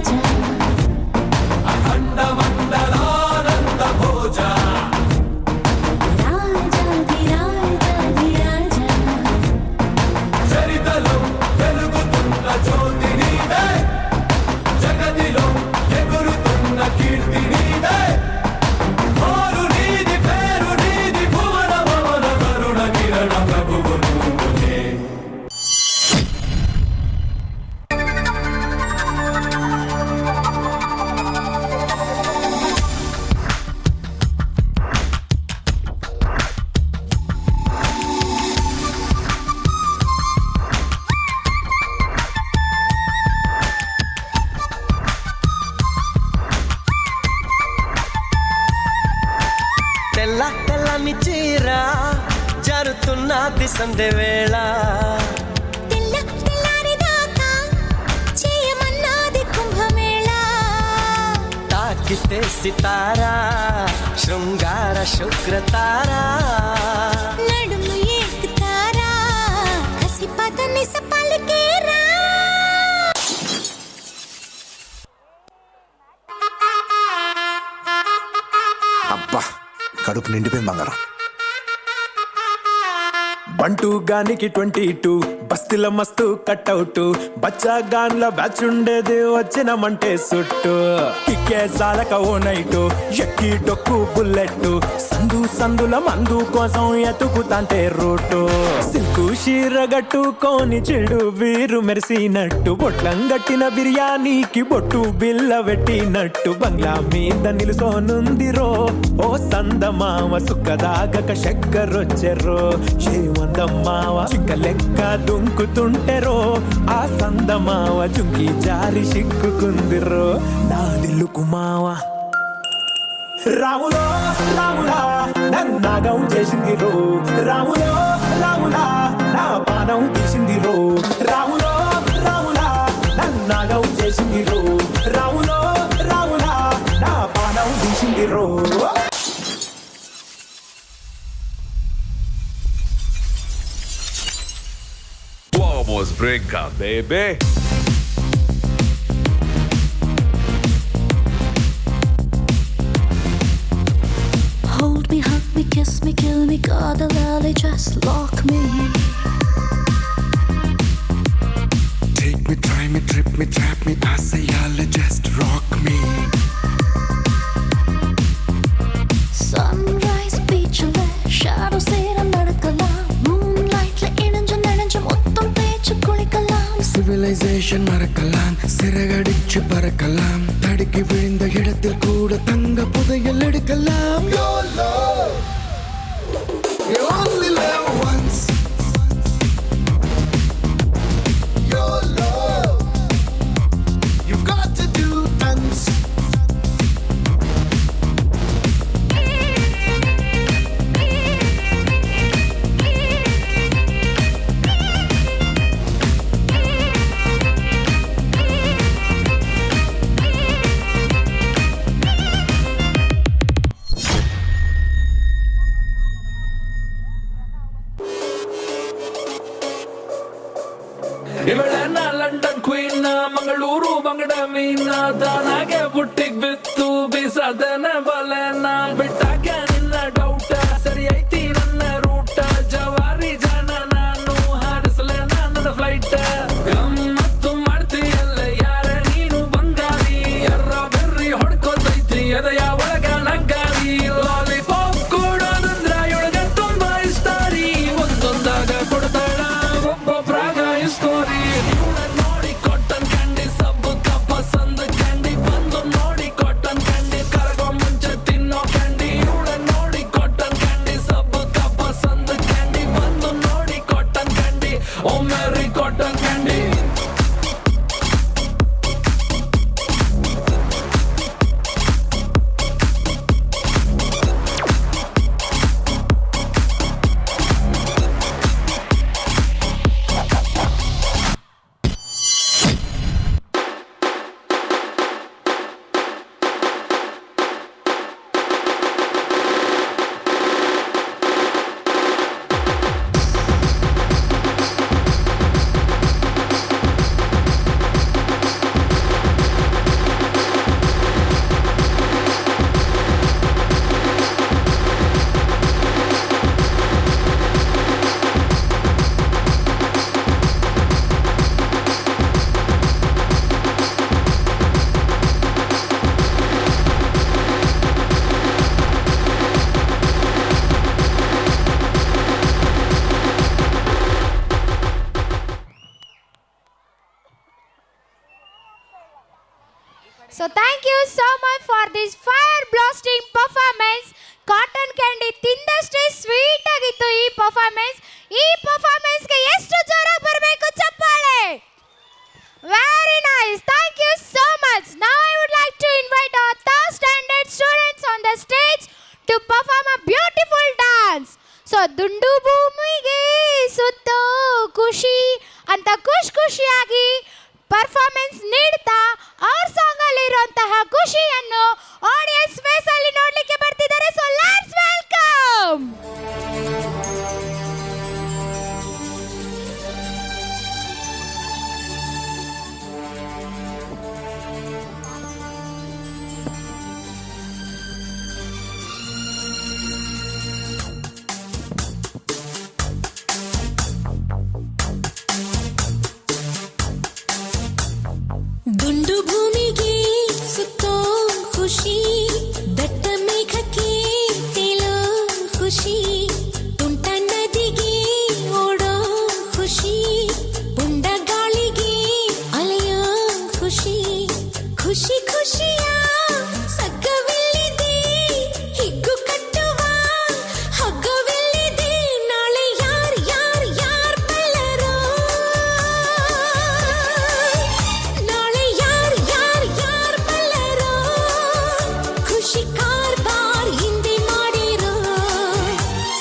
తెల్ల తెల్లని చీర జరుతున్నది సంధ్య వేళ తెల్ల తెల్లారి దాకా చేయమన్నది కుంభమేళ తాకితే సితారా శృంగార శుక్రతారా నడుము ఏకుతారా కసి పదని సపలికేరా అబ్బా కడుపు నిండిపోయింది బంగారం. బంటూ గానికి 22 బస్తీల మస్తు కట్అవుట్ బచ్చా గాన్ల బ్యాచ్ ఉండేది వచ్చినమంటే సుట్టు కిక్కే సాలక ఓ నైటు ఎక్కి డొక్కు బుల్లెట్ సందు సందుల మందు కోసం ఎతుకుతాంటే రూటు సిల్కు షీరగట్టుకోని చెడు వీరు మెరిసినట్టు బొట్లం గట్టిన బిర్యానీకి బొట్టు బిల్ల పెట్టినట్టు బంగ్లా మీద నిలుసోనుందిరో ఓ సందమామ సుక్కదాగక చక్కరొచ్చెర్రో శ్రీమందమ్మావ చింక లెక్క దుంకుతుంటెరో ఆ సందమావ చుంకి జారి సిక్కుకుందిరో నా దిల్లుకు మావ రాములో రాములా నన్నాగం చేసింది రో రాములో రాములా నా పానం తీసింది రో రాములో రాములా నన్నాగం చేసింది రో రాములో రాములా నా పానం తీసింది రో Vamos brincar, baby. Hold me, hug me, kiss me, kill me, God, lily, just lock me. Take me, try me, trip me, trap me, I say y'all just rock me. Sunrise beach le shadow sera nadakalam moonlight le inanju mottham pechu kulikalam Civilization மறக்கலாம் சிறகடிச்சு பறக்கலாம் தடுக்கி விழுந்த இடத்தில் கூட தங்க புதையல் எடுக்கலாம் YOLO You only live once YOLO You've got to do tons ಇವಳೆನ್ನ London queen Mangaluru ಬಂಗಡ ಮೀನ ತಾನಾಗೆ ಬುಟ್ಟಿಗ್ ಬಿತ್ತು ಬೀಸದನ ಬಲೆನ ಬಿಟ್ಟಾಗ ನಿನ್ನ ಡೌಟ ಸರಿ ಐತಿ ನನ್ನ ರೂಟ ಜವಾರಿ ಜನ ನಾನು ಹಾರಿಸಲೆ ನನ್ನ ಫ್ಲೈಟ್ ಗಮ್ಮತ್ತು ಮಾಡ್ತೀಯಲ್ಲ ಯಾರ ನೀನು ಬಂಗಾರಿ ಎರ್ರ ಬೆರ್ರಿ ಹೊಡ್ಕೊತೈತಿ ಎದೆಯ ಒಳಗ ನಗ್ಗಾರಿ ಲಾಲಿಪಾಪ್ ಕೊಡೋದಂದ್ರ ಇವಳಿಗೆ ತುಂಬಾ ಇಷ್ಟ ರೀ ಒಂದೊಂದಾಗ ಕೊಡ್ತಾಳ ಒಬ್ಬೊಬ್ರಾಗ ಇಸ್ಕೋರಿ ನೋಡಿ ಕಾಟನ್ ಕ್ಯಾಂಡಿ ಸಬ್ಬು ಕಪ್ಪ ಸಂದ ಕ್ಯಾಂಡಿ ಬಂದು ನೋಡಿ ಕಾಟನ್ ಕ್ಯಾಂಡಿ ಕರಗೋ ಮುಂಚೆ ತಿನ್ನೋ ಕ್ಯಾಂಡಿ ಇವಳ ನೋಡಿ ಕಾಟನ್ ಕ್ಯಾಂಡಿ ಸಬ್ಬು ಕಪ್ಪ ಸಂದ ಕ್ಯಾಂಡಿ ಬಂದು ನೋಡಿ ಕಾಟನ್ ಕ್ಯಾಂಡಿ ಒಮ್ಮೆ ರೀ cotton candy So thank you so much for this fire blasting performance. Cotton candy ತಿಂದಷ್ಟೇ ಸ್ವೀಟ್ ಆಗಿತ್ತು ಈ ಪರ್ಫಾರ್ಮೆನ್ಸ್. ಈ ಪರ್ಫಾರ್ಮೆನ್ಸ್ ಗೆ ಎಷ್ಟು ಜೋರಾಗಿ ಬರಬೇಕು ಚಪ್ಪಾಳೆ. Very nice. Thank you so much. Now I would like to invite our third standard students on the stage to perform a beautiful so ದುಂಡು ಭೂಮಿಗೆ ಸುತ್ತೋ ಖುಷಿ ಅಂತ ಖುಷಿಯಾಗಿ ಪರ್ಫಾರ್ಮೆನ್ಸ್ ನೀಡ್ತಾ ಅವ್ರ ಸಾಂಗ್ ಅಲ್ಲಿ ಇರುವಂತಹ ಖುಷಿಯನ್ನು ಆಡಿಯನ್ಸ್ ಫೇಸ್ ಅಲ್ಲಿ ನೋಡ್ಲಿಕ್ಕೆ ಬರ್ತಿದ್ದಾರೆ. So let's welcome. ದುಂಡು ಭೂಮಿಗೆ ಸುತ್ತೋ ಖುಷಿ, ದಟ್ಟ ಮೇಘಕ್ಕೆ ತೇಲೋ ಖುಷಿ, ತುಂಟ ನದಿಗೆ ಓಡೋ ಖುಷಿ, ಪುಂಡ ಗಾಳಿಗೆ ಅಲೆಯೋ ಖುಷಿ, ಖುಷಿ ಖುಷಿಯ ಸಗ್ಗವಿಲ್ಲಿದೆ, ಹಿಗ್ಗು ಕಟ್ಟುವ ಹಗ್ಗವಿಲ್ಲಿದೆ, ನಾಳೆ ಯಾರ್ ಯಾರ್ ಯಾರ್ ಬಲ್ಲರೋ, ನಾಳೆ ಯಾರ್ ಯಾರ್ ಯಾರ್ ಬಲ್ಲರೋ, ಖುಷಿ ಕಾರ್ಬಾರ್ ಹಿಂದೆ ಮಾಡಿರೋ,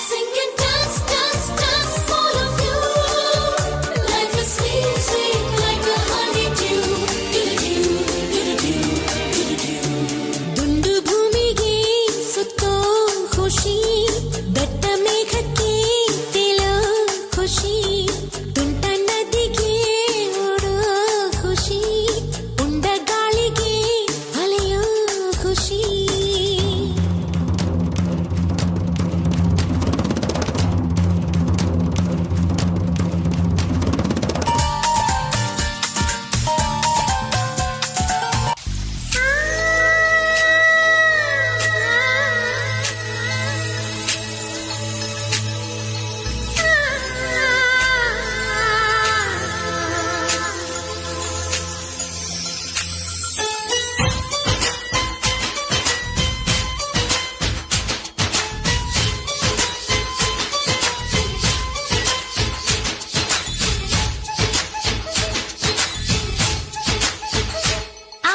sing and dance dance dance all of you, like a sweet sweet like a honeydew, ದುಂಡು ಭೂಮಿಗೆ ಸುತ್ತೋ ಖುಷಿ, ದಟ್ಟ ಮೇಘಕ್ಕೆ ತೇಲೋ ಖುಷಿ, ತುಂಟ ನದಿಗೆ ಓಡೋ ಖುಷಿ, ಉಂಡ ಗಾಳಿಗೆ ಅಲೆಯೋ ಖುಷಿ.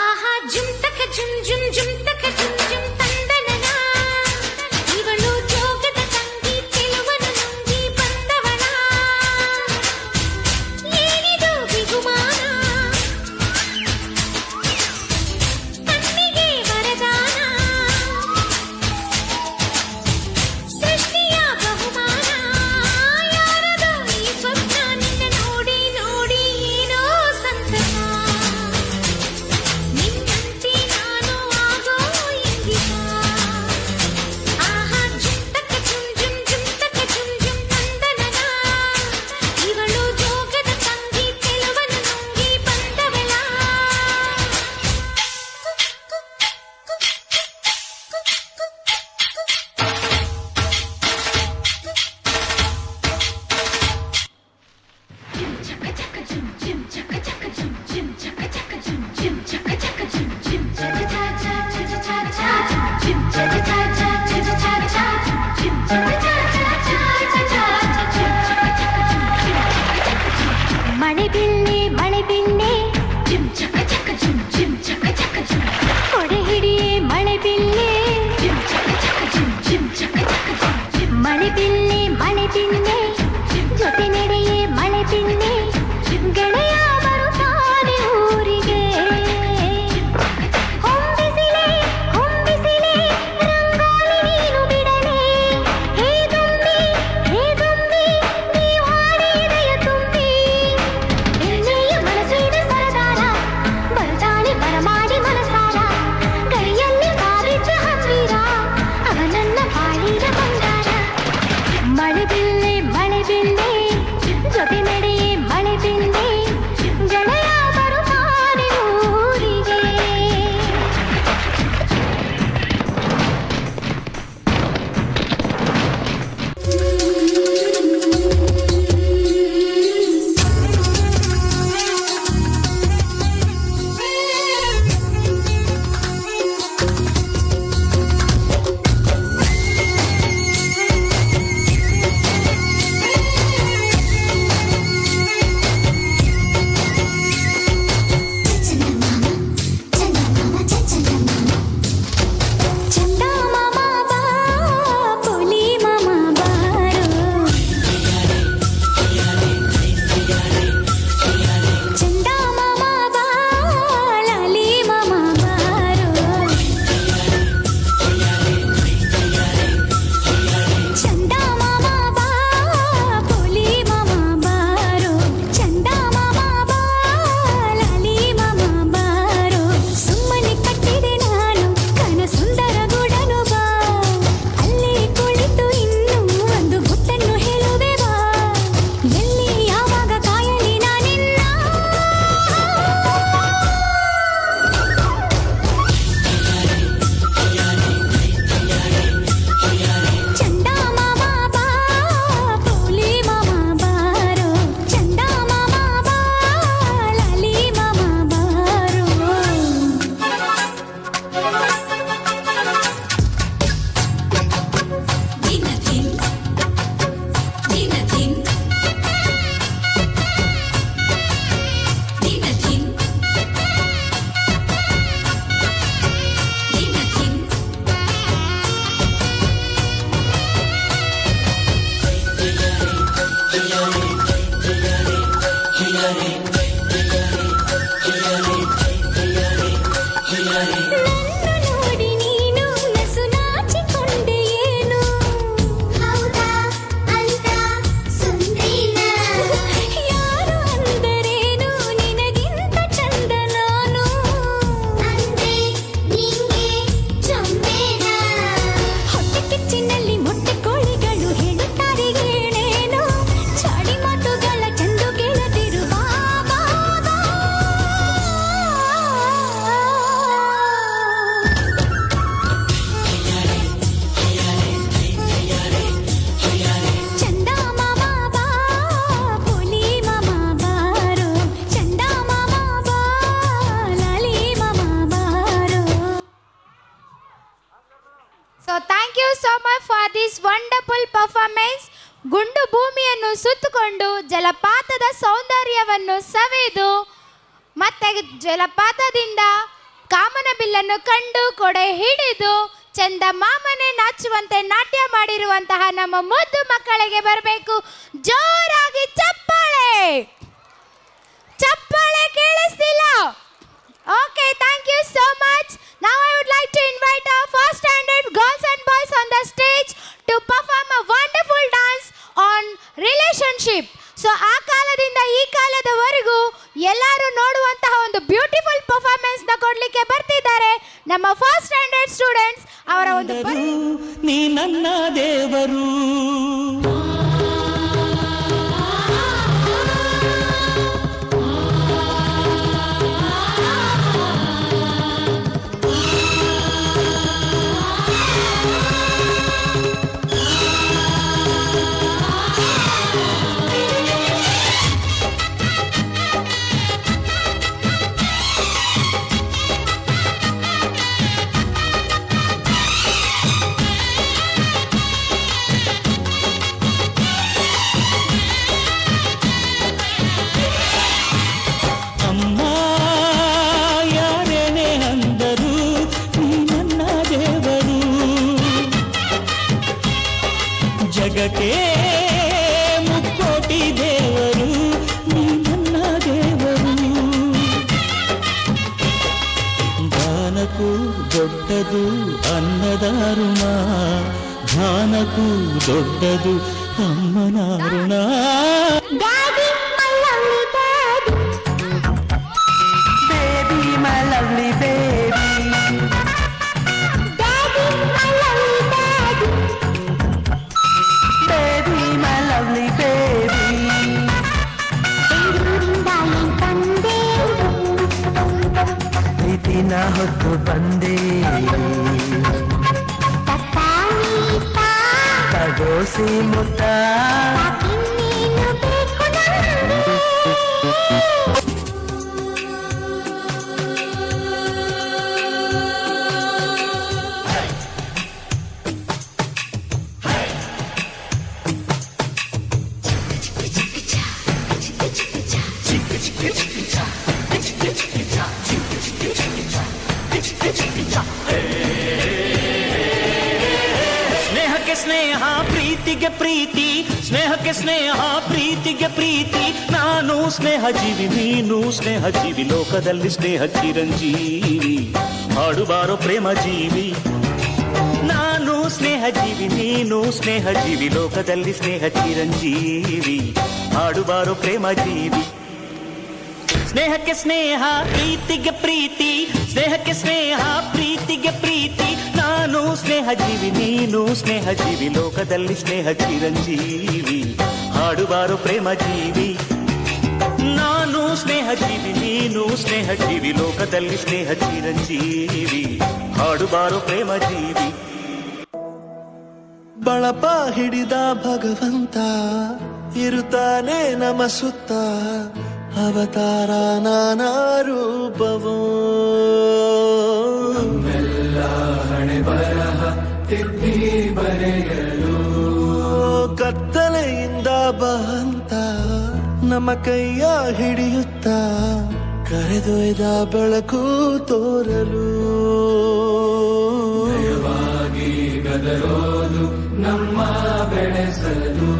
ಆಹಾ ಜುಮ್ ತಕ ಜುಮ್ ಜುಮ್ ಜುಮ್ ತಕ ಜುಮ್ ಜುಮ್ ತಂದನನ, ಇವಳು ಜೋಗದ ತಂಗಿ ಚೆಲುವನು ನುಂಗಿ ಬಂದವಳ, ಏನಿದು ಬಿಗುಮಾನ, ಕಣ್ಣಿಗೆ ವರದಾನ, ಸೃಷ್ಟಿಯ ಬಹುಮಾನ, ಯಾರದೋ ಈ ಸ್ವಪ್ನ ನಿನ್ನ ನೋಡಿ ನೋಡಿ ಏನೋ ಸಂತಸ, ನಿನ್ನಂತೆ ನಾನು ಆಗೋ ಇಂಗಿತ, ಆಹಾ ಜುಮ್ ತಕ ಜುಮ್ ಜುಮ್ ಜುಮ್ ತಕ ಜುಮ್ ಜುಮ್ ತಂದನನ, ಇವಳು ಜೋಗದ ತಂಗಿ ಚೆಲುವನು ನುಂಗಿ ಬಂದವಳ. ಮಳೆ ಬಿಲ್ಲೆ ಮಳೆ ಬಿಲ್ಲೆ ಕೊಡೆ ಹಿಡಿಯೇ ಮಳೆ ಬಿಲ್ಲೆ, ಮಳೆ ಬಿಲ್ಲೆ ಮಳೆ ಬಿಲ್ಲೆ ಜೊತೆ ನಡೆಯೇ ಮಳೆ ಬಿಲ್ಲೆ, ಗೆಳೆಯ ಬರುತ್ತಾನೆ ಊರಿಗೆ, ಹೊಂಬಿಸಿಲೆ ಹೊಂಬಿಸಿಲೆ ರಂಗೋಲಿ ನೀನು ಬಿಡಲೇ, ಹೇ ದುಂಬಿ ನೀವು ಹಾಡಿದೆಯ ತುಂಬಿ, ಎಣ್ಣೆಯ ಮನಸ್ಸಿನ ಸರದಾರ ಬರುತ್ತಾನೆ ಬರಮಾಡಿ ಮನಸಾರ, ಗರಿಯಲ್ಲಿ ಬಾರಿച്ച ಹಂಬೀರ ಅವ ನನ್ನ ಬಾಳಿನ ಬಂಗಾರ, ಮಳೆ ಬಿಲ್ಲೆ ಜೊತೆ ನಡೆಯೇ ಮಳೆ ಬಿಲ್ಲೆ, ಬ್ಯೂಟಿಫುಲ್ ಪರ್ಫಾರ್ಮೆನ್ಸ್. ಗುಂಡು ಭೂಮಿಯನ್ನು ಸುತ್ತಕೊಂಡು ಜಲಪಾತದ ಸೌಂದರ್ಯವನ್ನು ಸವಿದು ಮತ್ತೆ ಜಲಪಾತದಿಂದ ಕಾಮನ ಬಿಲ್ಲನ್ನು ಕಂಡು ಕೊಡೆ ಹಿಡಿದು ಚಂದ ಮಾಮನೆ ನಾಚುವಂತೆ ನಾಟ್ಯ ಮಾಡಿರುವಂತಹ ನಮ್ಮ ಮುದ್ದು ಮಕ್ಕಳಿಗೆ ಬರಬೇಕು ಜೋರಾಗಿ ಚಪ್ಪಾಳೆ. ಚಪ್ಪಾಳೆ ಕೇಳಿಸ್ತಿಲ್ಲ? Okay, thank you so much. Now I would like to invite our first standard girls and boys on the stage to perform a wonderful dance on relationship. So ಆ ಕಾಲದಿಂದ ಈ ಕಾಲದವರೆಗೂ ಎಲ್ಲರೂ ನೋಡುವಂತಹ ಒಂದು ಬ್ಯೂಟಿಫುಲ್ ಪರ್ಫಾರ್ಮೆನ್ಸ್ ನ ಕೊಡ್ಲಿಕ್ಕೆ ಬರ್ತಿದ್ದಾರೆ ನಮ್ಮ ಫಸ್ಟ್ ಸ್ಟ್ಯಾಂಡರ್ಡ್ ಸ್ಟೂಡೆಂಟ್ಸ್. ಅವರ ಒಂದು ನೀ ನನ್ನ ದೇವರು, ಜಗಕ್ಕೆ ಮುಕ್ಕೋಟಿ ದೇವರು, ನೀ ನನ್ನ ದೇವರು. ದಾನಕ್ಕೂ ದೊಡ್ಡದು ಅನ್ನದಾರುಣ, ದಾನಕ್ಕೂ ದೊಡ್ಡದು ಅಮ್ಮನಾರುಣ. ಬೇಬಿ ಮೈ ಲವ್ಲಿ ಬೇಬಿ, ಪ್ರೀತಿನ ಹೊತ್ತು ಬಂದೆ ತಗೋಸಿ ಮುತ್ತ. ಸ್ನೇಹಕ್ಕೆ ಸ್ನೇಹ ಪ್ರೀತಿಗೆ ಪ್ರೀತಿ, ಸ್ನೇಹಕ್ಕೆ ಸ್ನೇಹ ಪ್ರೀತಿಗೆ ಪ್ರೀತಿ. ನಾನು ಸ್ನೇಹ ಜೀವಿ, ನೀನು ಸ್ನೇಹ ಜೀವಿ, ಲೋಕದಲ್ಲಿ ಸ್ನೇಹ ಚಿರಂಜೀವಿ. ಹಾಡುಬಾರೋ ಪ್ರೇಮ ಜೀವಿ. ನಾನು ಸ್ನೇಹ ಜೀವಿ, ನೀನು ಸ್ನೇಹ ಜೀವಿ, ಲೋಕದಲ್ಲಿ ಸ್ನೇಹ ಚಿರಂಜೀವಿ. ಹಾಡುಬಾರೋ ಪ್ರೇಮ ಜೀವಿ. ಸ್ನೇಹಕ್ಕೆ ಸ್ನೇಹ ಪ್ರೀತಿಗೆ ಪ್ರೀತಿ, ಸ್ನೇಹಕ್ಕೆ ಸ್ನೇಹ ಪ್ರೀತಿಗೆ ಪ್ರೀತಿ. ನಾನು ಸ್ನೇಹ ಜೀವಿ, ನೀನು ಸ್ನೇಹ ಜೀವಿ, ಲೋಕದಲ್ಲಿ ಸ್ನೇಹ ಚಿರಂಜೀವಿ. ಹಾಡುಬಾರೋ ಪ್ರೇಮ ಜೀವಿ. ನಾನು ಸ್ನೇಹ ಜೀವಿ, ನೀನು ಸ್ನೇಹ ಜೀವಿ, ಲೋಕದಲ್ಲಿ ಸ್ನೇಹ ಚಿರಂಜೀವಿ. ಹಾಡುಬಾರೋ ಪ್ರೇಮ ಜೀವಿ. ಬಳಪ ಹಿಡಿದ ಭಗವಂತ ಇರುತ್ತಾನೆ ನಮ ಸುತ್ತ, ಅವತಾರ ನಾನಾ ರೂಪವೋ. ಹಣೆ ಬರಹ ತಿದ್ದಿ ಬರೆಯಲು ಕತ್ತಲೆಯಿಂದ ಬಹಂತ ನಮ್ಮ ಕೈಯ ಹಿಡಿಯುತ್ತ ಕರೆದೊಯ್ದ ಬೆಳಕು ತೋರಲು. ಗದರೋದು ನಮ್ಮ ಬೆಳೆಸಲು.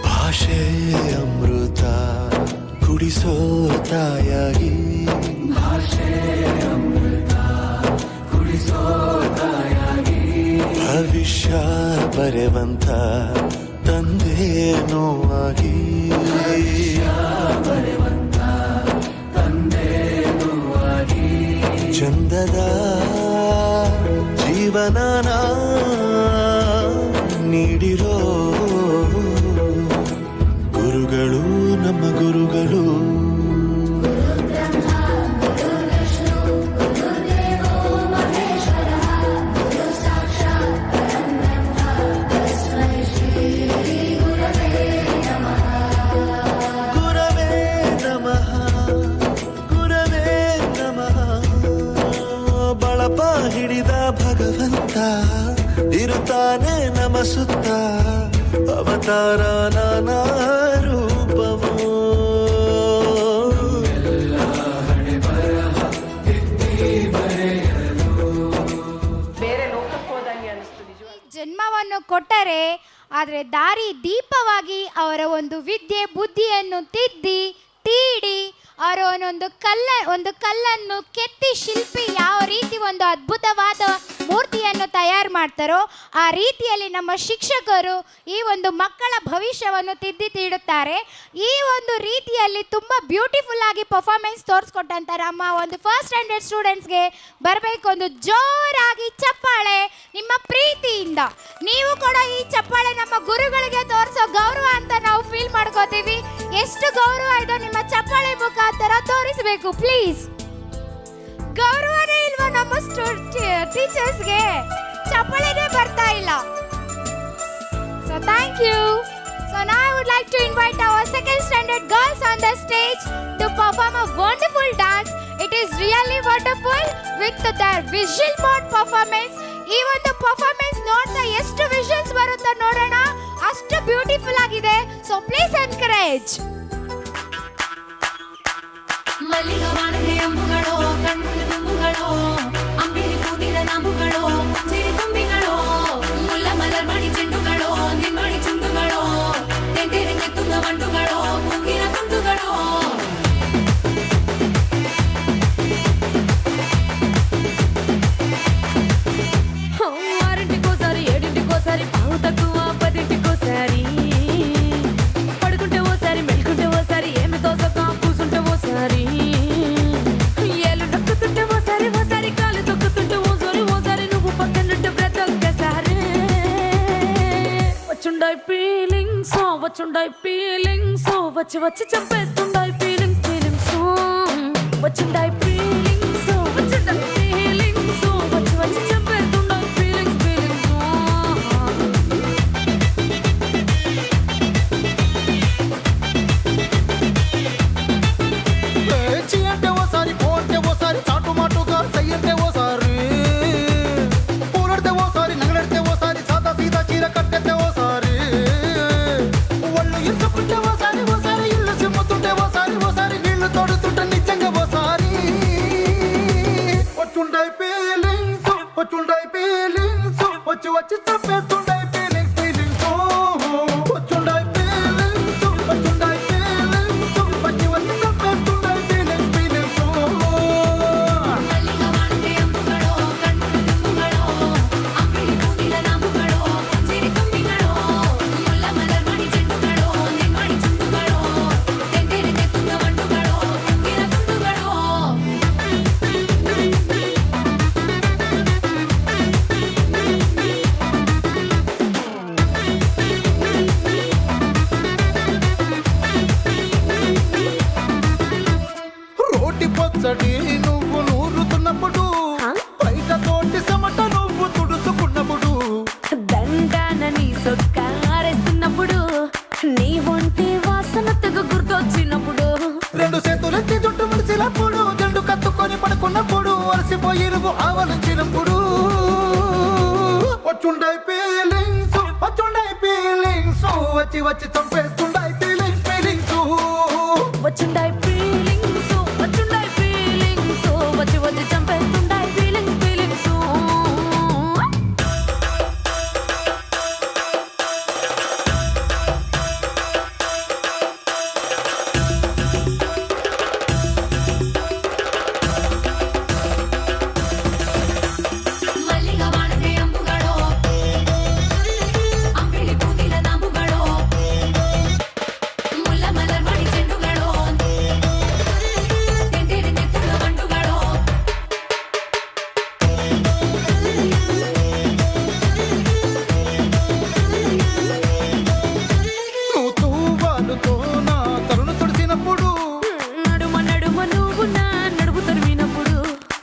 ಭಾಷೆ ಅಮೃತ ಕುಡಿಸೋ ತಾಯಾಗಿ, ಭಾಷೆ ಅಮೃತ ಕುಡಿಸೋ ತಾಯಾಗಿ. ಭವಿಷ್ಯ ಬರೆವಂತ ತಂದೇನೋ ಆಗಿ, ಬರೆವಂತ ತಂದೇನೋ ಆಗಿ. ಚಂದದ ಜೀವನನ ನೀಡಿರೋ ಗುರುಗಳು ನಮ್ಮ ಗುರುಗಳು. ಪಾಪ ಹಿಡಿದ ಭಗವಂತ ಇರುತ್ತಾನೆ ನಮ ಸುತ್ತ ಅವತಾರ ನಾನಾ ರೂಪವೋ ಜನ್ಮವನ್ನು ಕೊಟ್ಟರೆ ಆದರೆ ದಾರಿ ದೀಪವಾಗಿ ಅವರ ಒಂದು ವಿದ್ಯೆ ಬುದ್ಧಿಯನ್ನು ತಿದ್ದಿ ತೀಡಿ ಅವರ ಒಂದು ಕಲ್ಲನ್ನು ಕೆತ್ತಿ ಶಿಲ್ಪಿ ಯಾವ ರೀತಿ ಒಂದು ಅದ್ಭುತವಾದ ಮೂರ್ತಿಯನ್ನು ತಯಾರು ಮಾಡ್ತಾರೋ ಆ ರೀತಿಯಲ್ಲಿ ನಮ್ಮ ಶಿಕ್ಷಕರು ಈ ಒಂದು ಮಕ್ಕಳ ಭವಿಷ್ಯವನ್ನು ತಿದ್ದಿ ತೀಡುತ್ತಾರೆ. ಈ ಒಂದು ರೀತಿಯಲ್ಲಿ ತುಂಬ ಬ್ಯೂಟಿಫುಲ್ ಆಗಿ ಪರ್ಫಾರ್ಮೆನ್ಸ್ ತೋರಿಸ್ಕೊಟ್ಟಂತ ನಮ್ಮ ಒಂದು ಫಸ್ಟ್ ಸ್ಟ್ಯಾಂಡರ್ಡ್ ಸ್ಟೂಡೆಂಟ್ಸ್ಗೆ ಬರಬೇಕು ಒಂದು ಜೋರಾಗಿ ಚಪ್ಪಾಳೆ ನಿಮ್ಮ ಪ್ರೀತಿಯಿಂದ. ನೀವು ಕೂಡ ಈ ಚಪ್ಪಾಳೆ ನಮ್ಮ ಗುರುಗಳಿಗೆ ತೋರಿಸೋ ಗೌರವ ಅಂತ ನಾವು ಫೀಲ್ ಮಾಡ್ಕೋತೀವಿ. ಎಷ್ಟು ಗೌರವ ಇದೋ ನಿಮ್ಮ ಚಪ್ಪಾಳೆ ಮುಖಾಂತರ ತೋರಿಸಬೇಕು ಪ್ಲೀಸ್. ಗೌರವನೇ ಇಲ್ವಾ ನಮ್ಮ ಟೀಚರ್ಸ್ಗೆ? ಚಪ್ಪಾಳೆನೇ ಬರ್ತಾ ಇಲ್ಲ. So thank you. So now I would like to invite our second standard girls on the stage to perform a wonderful dance. It is really wonderful with their visual mode performance. ಈ ಒಂದು performance ನೋಡ್ತಾ ಎಷ್ಟು visuals ಬರುತ್ತಾ ನೋಡೋಣ, ಅಷ್ಟು beautiful ಆಗಿದೆ. So please encourage. ಮಲ್ಲಿಗವಾಣದೆ ಅಂಬುಗಳೋ ಕಣ್ಣುಗಳ ತುಂಬುಗಳೋ ಅಂಬಿರಿ ಕೂಡಿದ ನಂಬುಗಳೋ ಸಿರಿ ತುಂಬಿಗಳೋ ಮುಲ್ಲ ಮಲರ್ಮಣಿ ಚೆಂಡುಗಳೋ ನಿಮ್ಮಣಿ ಚುಂಡುಗಳೋ ತೆಂಟೆರೆಗೆ ತುಂಗ ಮಂಡುಗಳೋ ಮುಗಿನ ತುಂಡುಗಳೋ ఆరింటికోసారి ఏడింటికోసారి పావు తక్కువ పదింటికోసారి పడుకుంటే ఓసారి మెలుకుంటే ఓసారి ఏమి తోసక కూసుంటే ఓసారి ఏలు నొక్కుతుంటే ఓసారి ఓసారి కాలు తొక్కుతుంటే ఓసారి ఓసారి నువ్వు పక్కనుంటే బ్రతొక్కసారి వచ్చుండాయి ఫీలింగ్స్ వచ్చి వచ్చి చంపేస్తుండాయి ఫీలింగ్స్ వచ్చుండాయి ఫీలింగ్స్ వచ్చి వచ్చి చంపేస్తుండాయి ఫీలింగ్స్ చీ అంటే ఓసారి పో అంటే ఓసారి చాటు మాటుగా సై అంటే ఓసారి పూలడితే ఓసారి నగలడితే ఓసారి సాదా సీదా చీర కట్టెతే ఓసారి ఒళ్ళు ఇరుసుకుంటే ఓసారి ఓసారి ఇల్లు సిమ్ముతుంటే ఓసారి ఓసారి నీళ్లు తోడుతుంటే నిజంగా ఓసారి వచ్చుండాయి ఫీలింగ్స్ వచ్చి వచ్చి తప్పేస్తుండాయి ఫీలింగ్స్ వచ్చుండాయి ఫీలింగ్స్ వచ్చి వచ్చి తప్పేస్తుండాయి ఫీలింగ్స్ మల్లిగవాణದೆ అంబుಗಳೋ ಕಣ್ಣುಗಳ ತುಂಬುಗಳೋ ಅಂಬಿರಿ ಕೂಡಿದ ನಂಬುಗಳೋ ಸಿರಿ ತುಂಬಿಗಳೋ ಮುಲ್ಲ ಮಲರ್ಮಣಿ ಚೆಂಡುಗಳೋ ನಿಮ್ಮಣಿ ಚುಂಡುಗಳೋ ತೆಂಟೆರೆಗೆ ತುಂಗ ಮಂಡುಗಳೋ ಮುಗಿನ ತುಂಡುಗಳೋ రోటి పచ్చడి నువ్వు నూరుతున్నప్పుడు బయట తోటి సమట నువ్వు తుడుచుకున్నప్పుడు దండాన నీ సొక్కారేస్తున్నప్పుడు నీ ఒంటి వాసన తెగ గుర్తొచ్చినప్పుడు రెండు చేతులెత్తి జుట్టు ముడిచినప్పుడు జండు కత్తుకొని పడుకున్నప్పుడు అలసిపోయి నువ్వు ఆవలించినప్పుడు వచ్చుండాయి ఫీలింగ్స్ వచ్చి వచ్చి చంపేస్తుండాయి ఫీలింగ్స్ వచ్చుండాయి ఫీలింగ్స్ వచ్చి వచ్చి చంపేస్తుండాయి ఫీలింగ్స్ ಮಲ್ಲಿಗವಾಣದೆ ಅಂಬುಗಳೋ ಅಂಬಿಳಿ ಕೂದಿಲ ನಂಬುಗಳೋ ಮುಲ್ಲ ಮಲರ್ಮಣಿ ಚೆಂಡುಗಳೋ ತೆಂಟೆರೆಗೆ ತುಂಗ ಮಂಡುಗಳೋ నువ్వు తూవాలుతో నా తరుణు తుడిచినప్పుడు నడుమ నడుమ నువ్వు నా నడుము తరిమినప్పుడు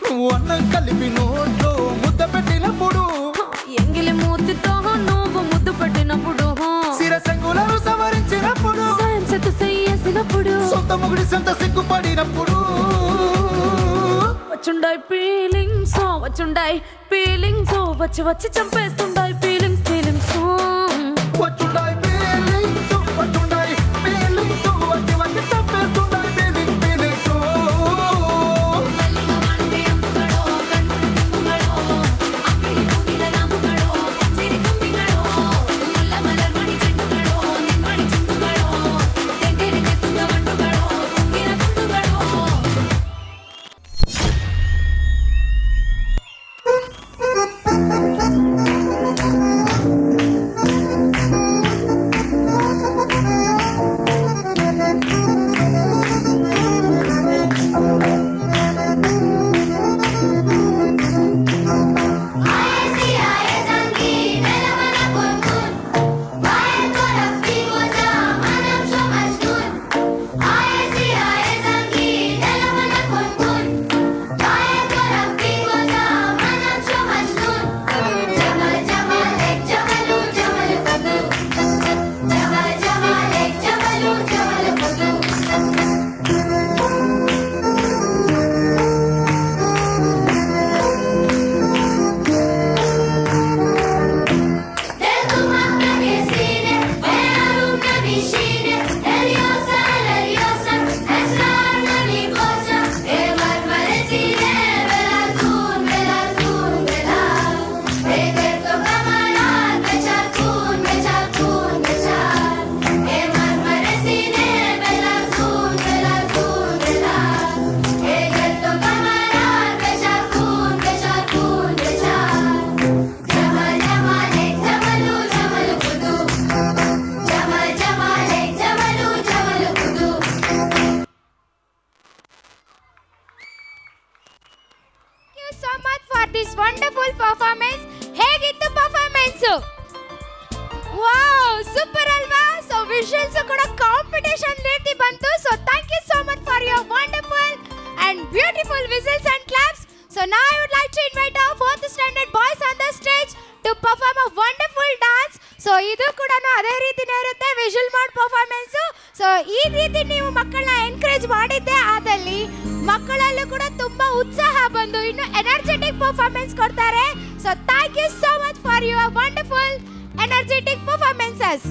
నువ్వు అన్నం కలిపి నోట్లో ముద్ద పెట్టినప్పుడు ఎంగిలి మూతితో నువ్వు ముద్దు పెట్టినప్పుడు శిరసంగులను సవరించినప్పుడు సాయం సెత్తు చెయ్యేసినప్పుడు సొంత ముగుడి సొంత సిగ్గుపడినప్పుడు వచ్చుండాయి ఫీలింగ్స్ వచ్చుండాయి ఫీలింగ్స్ వచ్చి వచ్చి చంపేస్తుండాయి ఫీలింగ్స్ ఫీలింగ్స్ వచ్చుండాయి ఫీలింగ్స్ వచ్చుండాయి ఫీలింగ్స్ వచ్చి వచ్చి చంపేస్తున్నాయి feelings feelings so much for this wonderful performance. ಹೇಗಿತ್ತು ಪರ್ಫಾರ್ಮೆನ್ಸ್? ವಾವ್, ಸೂಪರ್ ಅಲ್ವಾ? ಸೊ ವಿಷುವಲ್ಸ್ ಕೂಡ ಕಾಂಪಿಟಿಷನ್ ರೀತಿ ಬಂತು. So thank you so much for your wonderful and beautiful whistles and claps. So now I would like to invite our 4th standard boys on the stage to perform a wonderful dance. So ಇದು ಕೂಡ ಅದೇ ರೀತಿನೇ ಇರುತ್ತೆ, visual mode performance. So ಈ ರೀತಿ ನೀವು ಮಕ್ಕಳನ್ನ encourage ಮಾಡಿದ್ದೆ ಆದಲ್ಲಿ ಮಕ್ಕಳಲ್ಲೂ ಕೂಡ ತುಂಬಾ ಉತ್ಸಾಹ ಬಂದು ಇನ್ನು ಎನರ್ಜೆಟಿಕ್ ಪರ್ಫಾರ್ಮೆನ್ಸ್ ಕೊಡ್ತಾರೆ. So thank you so much for your wonderful energetic performances.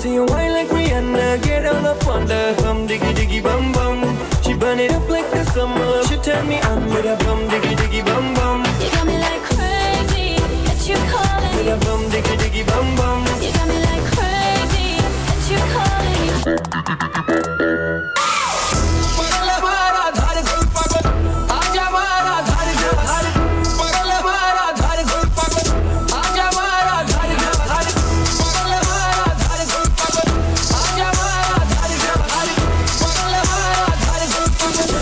See you wine like Rihanna, get all up on the bum diggy diggy bum bum. She burn it up like the summer. She tell me I'm with a bum diggy diggy bum bum. You got me like crazy, that you calling. With a bum diggy diggy bum bum. You got me like crazy, that you calling. पगला मारा धार गोल पागल, आजा मारा धार धार. पगला मारा धार गोल पागल, आजा मारा धार धार. पगला मारा धार गोल पागल, आजा मारा धार धार. पगला मारा धार गोल पागल.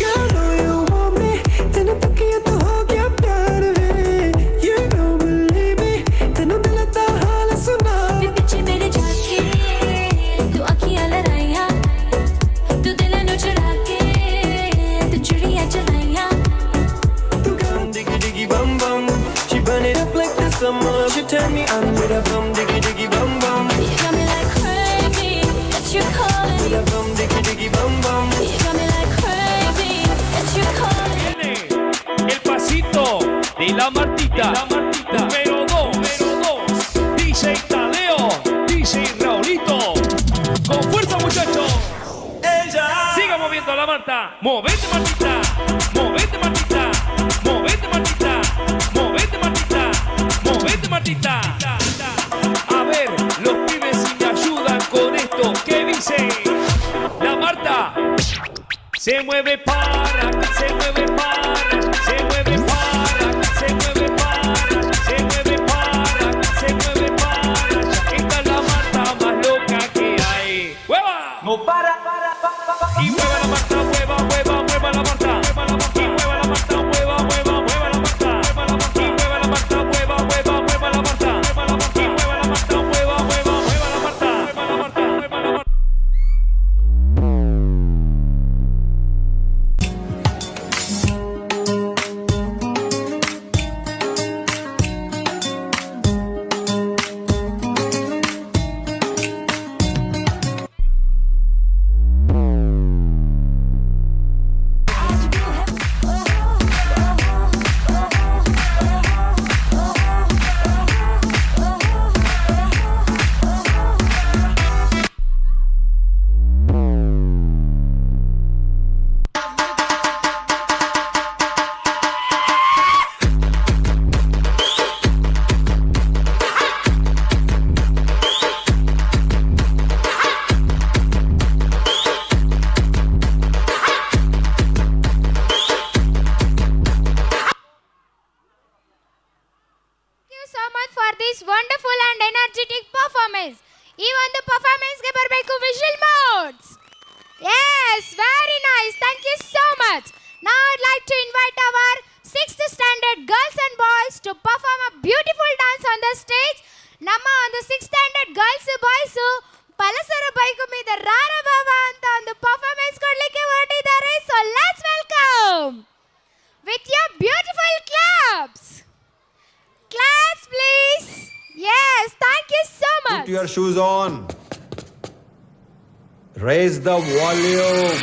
Girl, know you want me, तेरे तकिए तो हो गया प्यार वे. You don't believe me, तेरे दिल दा हाल सुना. पीछे मेरे जाके तू आँखियाँ लड़ाइया, तू दिल नु चुरा के तू चुड़िया चलाइया. तू bum diggy diggy bum bum. She burn it up like the summer. She tell me I'm with a bum diggy diggy bum bum. You got me like crazy, that you calling. With a bum diggy diggy bum bum. You got me like crazy, that you calling. Viene el pasito de la Martita. Número 2. DJ Tadeo. DJ Raulito. Con fuerza, muchachos. Siga moviendo la Marta. Movete, Martita. Movete, Martita. Movete, Martita. Movete, Martita. Movete, Martita. A ver, los pibes si me ayudan con esto. ¿Qué dice? La Marta se mueve mueve para, se mueve para, se mueve para, se mueve para, se mueve para, se mueve para. Esta es la Marta más loca que hay. ¡Hueva! No para. Y mueva la Marta, mueva, mueva, mueva la Marta. Y mueva la Marta, mueva, mueva, mueva la Marta. Y mueva la Marta, mueva, mueva, mueva la Marta. Y mueva la Marta, mueva, mueva, mueva la Marta. Mueva la Marta, mueva la Marta. So much for this wonderful and energetic performance. ಈ ಒಂದು performance ಗೆ ಬರಬೇಕು visual modes. Yes, very nice. Thank you so much. Now I'd like to invite our 6th standard girls and boys to perform a beautiful dance on the stage. ನಮ್ಮ ಒಂದು 6th standard girls boys Pulsar bike మీద ರಾರ ಬಾಬಾ ಅಂತ ಒಂದು performance ಕೊಡ್ಲಿಕ್ಕೆ ಹೊರಟಿದ್ದಾರೆ. So let's welcome with your beautiful claps. Claps, please. Yes, thank you so much. Put your shoes on. Raise the volume.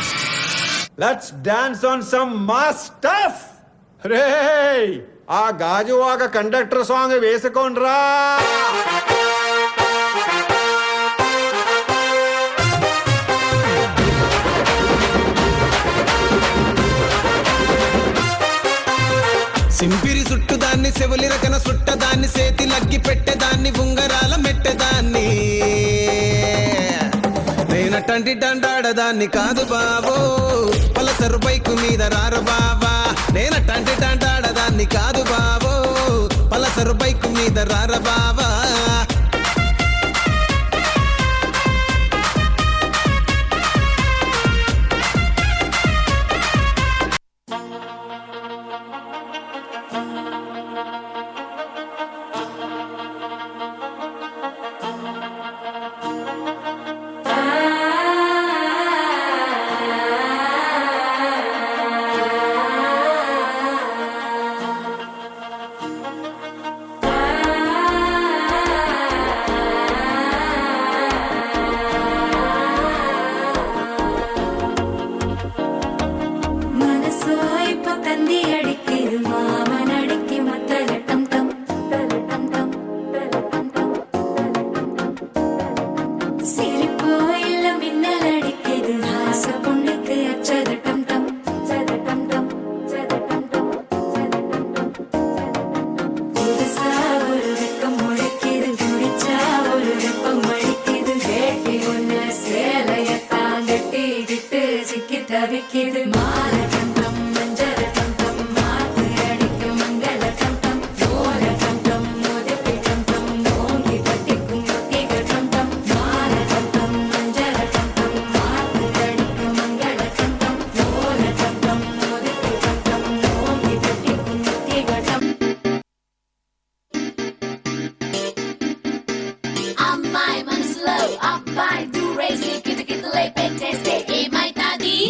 Let's dance on some mass stuff. Hey, ఆ Gajuwaka conductor song వేసుకోండ్రా. సింపిరి చుట్టుదాన్ని చెవులి రకన సుట్టదాన్ని సేతి లగ్గి పెట్టేదాన్ని ఉంగరాల మెట్టేదాన్ని నేనటంటి డండాడదాన్ని కాదు బావో Pulsar bike మీద రార బావా నేనటంటి డండాడదాన్ని కాదు బావో Pulsar bike మీద రార బావా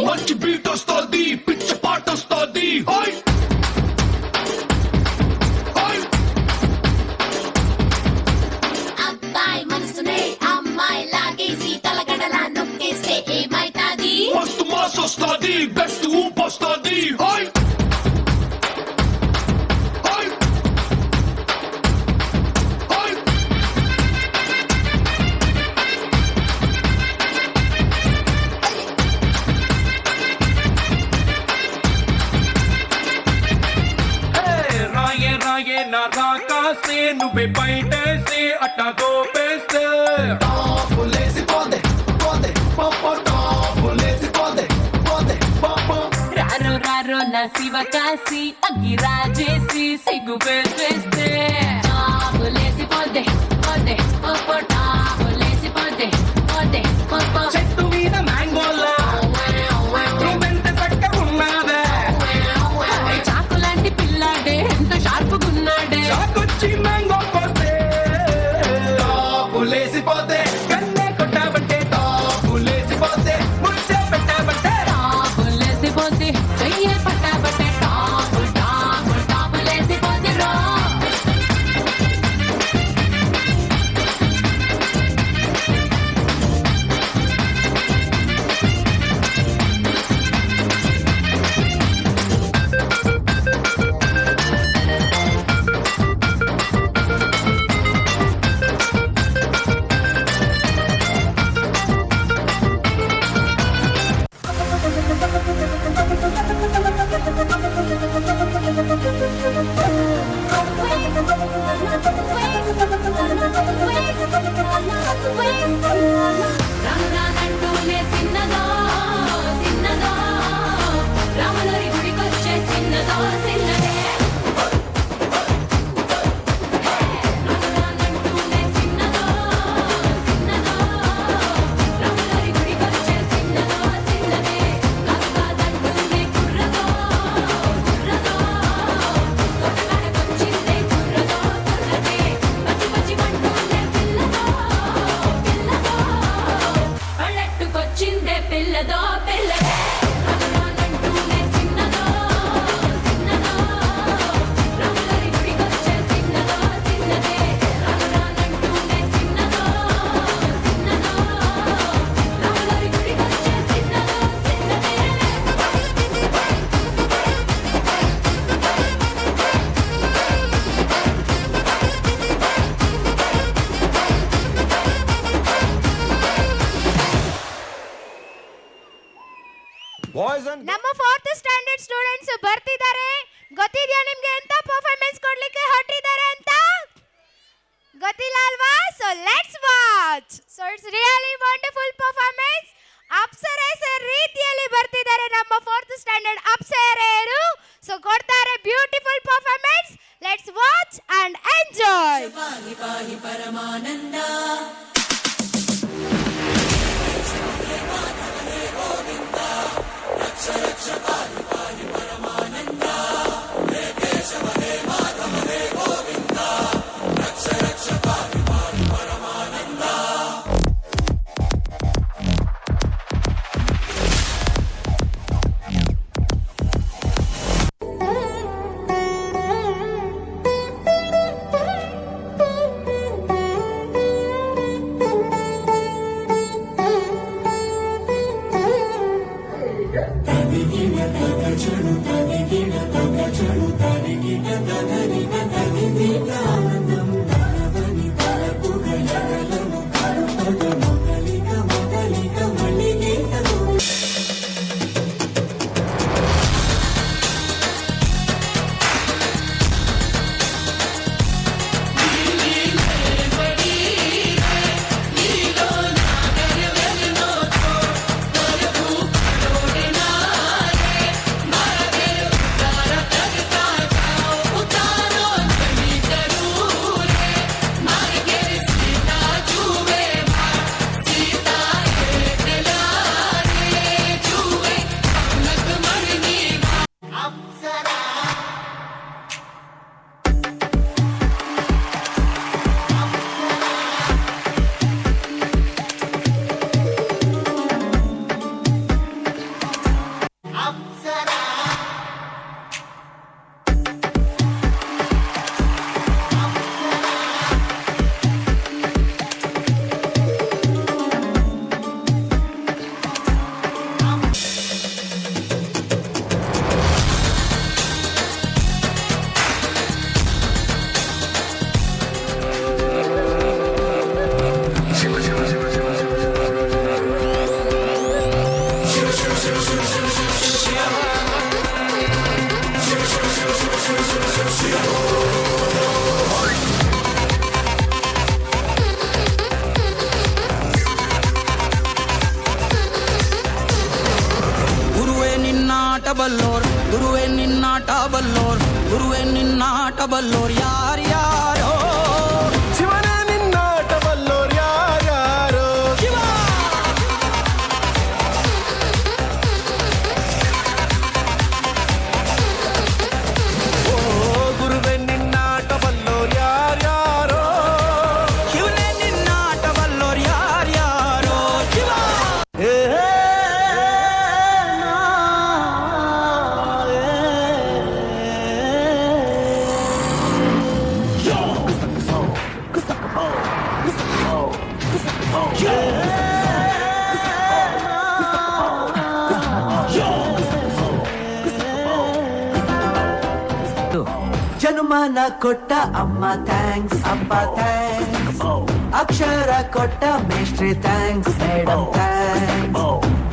మంచి బీట్ వస్తుంది పిచ్చ పాట వస్తుంది అబ్బాయి మనసునే అమ్మాయి లాగేసి తలగడలా నొక్కేస్తే ఏమైతాది మస్తు మాస్ వస్తుంది బెస్ట్ ఊపు వస్తుంది నువ్వే బయటేసి అట్టా దోపేస్తే మన శివకాశి అగ్గిరాజేసి సిగ్గు చేస్తే టాపులేసి పోతే పోతే పోపో టాపులేసి పోతే పోతే పోపో చెట్టు మీద మ్యాంగోలా నువ్వెంత చక్కగున్నావే చాకు లాంటి పిల్లాడే ఎంత షార్పుగున్నాడే చాకొచ్చి మ్యాంగో కోస్తే టాపులేసిపోతే కన్నే కొట్టాబంటే టాపులేసిపోతే ముచ్చే పెట్టాబంటే టాపులేసి పోతే చెయ్యే పట్టాబట్టే టాపు టాపు టాపులేసి పోతే రో రామురానంటూనే చిన్నదో చిన్నదో రాములరి గుడికొచ్చే చిన్నదో చిన్నదే రామురానంటూనే చిన్నదో చిన్నదో రాములరి గుడికొచ్చే చిన్నదో చిన్నదే కాదంటూనే కుర్రదో కుర్రదో తోటకాడకొచ్చిందే కుర్రదో కుర్రదే పచ్చి పచ్చి మంటూనే పిల్లదో పిల్లదో పళ్ళెట్టుకొచ్చిందే పిల్లదో పిల్లదే రామురానంటూనే చిన్నదో చిన్నదో రాములరి గుడికొచ్చే చిన్నదో చిన్నదే రామురానంటూనే చిన్నదో చిన్నదో రాములరి గుడికొచ్చే చిన్నదో చిన్నదే ಬಾಯ್ಸ್ ಅಂಡ್ ನಮ್ಮ 4th ಸ್ಟ್ಯಾಂಡರ್ಡ್ ಸ್ಟೂಡೆಂಟ್ಸ್ ಬರ್ತಿದ್ದಾರೆ. ಗೊತ್ತಿದ್ಯಾ ನಿಮ್ಗೆ ಎಂತ ಪರ್ಫಾರ್ಮೆನ್ಸ್ ಕೊಡ್ಲಿಕ್ಕೆ ಹೊರಟಿದ್ದಾರೆ ಅಂತ? ಗೊತ್ತಿಲ್ಲ ಅಲ್ವಾ? So let's watch. So it's really wonderful performance. ಅಪ್ಸರೆಸ್ ರೀತಿಯಲ್ಲಿ ಬರ್ತಿದ್ದಾರೆ ನಮ್ಮ 4th ಸ್ಟ್ಯಾಂಡರ್ಡ್ ಅಪ್ಸರೆಯರು. ಸೊ ಕೊಡ್ತಾರೆ beautiful performance. Let's watch and enjoy. ಗುರುವೆ ನಿನ್ನಾಟ ಬಲ್ಲೋರ್ ಯಾರ್ಯಾರೋ ಶಿವನೇ ನಿನ್ನಾಟ ಬಲ್ಲೋರ್ ಯಾರ್ಯಾರೋ ಓ ಗುರುವೆ ನಿನ್ನಾಟ ಬಲ್ಲೋರ್ ಯಾರ್ಯಾರೋ ಶಿವನೇ ನಿನ್ನಾಟ ಬಲ್ಲೋರ್ ಯಾರ್ಯಾರೋ ಶಿವ ಜನುಮಾನ ಕೊಟ್ಟ ಅಮ್ಮ ಥ್ಯಾಂಕ್ಸ್ ಅಪ್ಪ ಥ್ಯಾಂಕ್ಸ್ ಅಕ್ಷರ ಕೊಟ್ಟ ಮೇಷ್ಟ್ರೆ ಥ್ಯಾಂಕ್ಸ್ ಮೇಡಮ್ ಥ್ಯಾಂಕ್ಸ್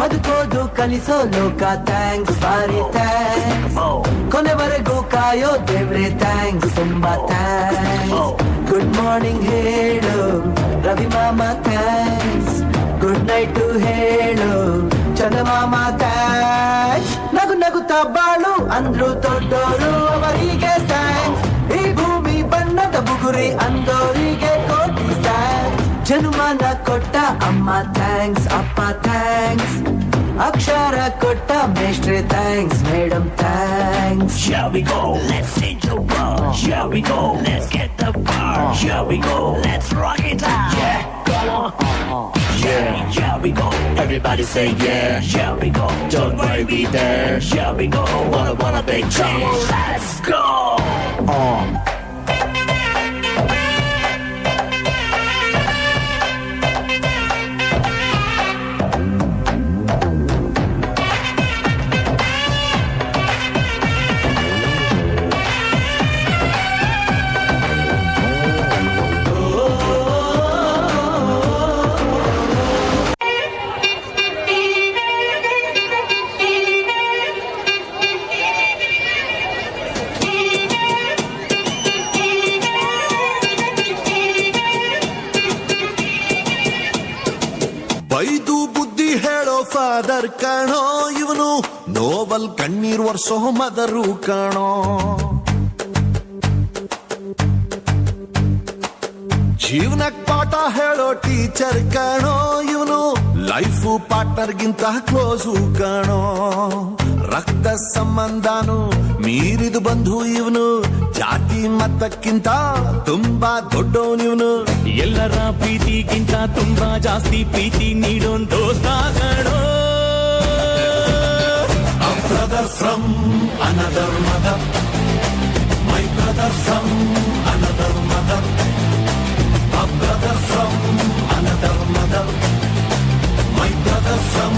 ಬದುಕೋದು ಕಲಿಸೋ ಲೋಕ ಥ್ಯಾಂಕ್ಸ್ ಬಾರಿ ಥ್ಯಾಂಕ್ಸ್ ಕೊನೆವರೆಗೂ ಕಾಯೋ ದೇವ್ರೆ ಥ್ಯಾಂಕ್ಸ್ ತುಂಬಾ ಥ್ಯಾಂಕ್ಸ್ ಗುಡ್ ಮಾರ್ನಿಂಗ್ ಹೇಳು ರವಿ ಮಾಮ ಥ್ಯಾಂಕ್ಸ್ ಗುಡ್ ನೈಟ್ ಹೇಳು ಚಂದಮಾಮ ಥ್ಯಾಂಕ್ಸ್ ನಗು ನಗುತ್ತಾ ಬಾಳು ಅಂದ್ರು ದೊಡ್ಡೋರು ಅವರಿಗೆ ಥ್ಯಾಂಕ್ಸ್ ಈ ಭೂಮಿ ಬಣ್ಣದ ಬುಗುರಿ ಅಂದೋರಿಗೆ ಕೋಟಿ ಥ್ಯಾಂಕ್ಸ್ ಜನುಮಾನ ಕೊಟ್ಟ ಅಮ್ಮ ಥ್ಯಾಂಕ್ಸ್ ಅಪ್ಪ ಥ್ಯಾಂಕ್ಸ್ ಅಕ್ಷರ ಕೊಟ್ಟ ಮೇಷ್ಟ್ರೆ thanks madam thanks Here we go, let's change the world. Here we go, let's get the power. Here we go, let's rock it out. Yeah, come on. Yeah, here we go. Everybody say yeah. Here we go. Don't worry, be there. Here we go. Wanna big change. Let's go. ಬೈದು ಬುದ್ಧಿ ಹೇಳೋ father ಕಾಣೋ ಇವನು novel ಕಣ್ಣೀರ್ ವರ್ಷೋ mother ಕಾಣೋ ಜೀವನಕ್ ಪಾಠ ಹೇಳೋ teacher ಕಾಣೋ ಇವನು ಲೈಫು ಪಾರ್ಟ್ನರ್ಗಿಂತ ಕ್ಲೋಸು ಕಾಣೋ ರಕ್ತ ಸಂಬಂಧನು ಮೀರಿದು ಬಂಧು ಇವನು ಜಾತಿ ಮತಕ್ಕಿಂತ ತುಂಬಾ ದೊಡ್ಡವನಿವನು ಎಲ್ಲರ ಪ್ರೀತಿಗಿಂತ ತುಂಬಾ ಜಾಸ್ತಿ ಪ್ರೀತಿ ನೀಡೋನ್ ದೋಸ್ತ ಕಣೋ brother from another mother, my brother from another mother, a brother from another mother, my brother from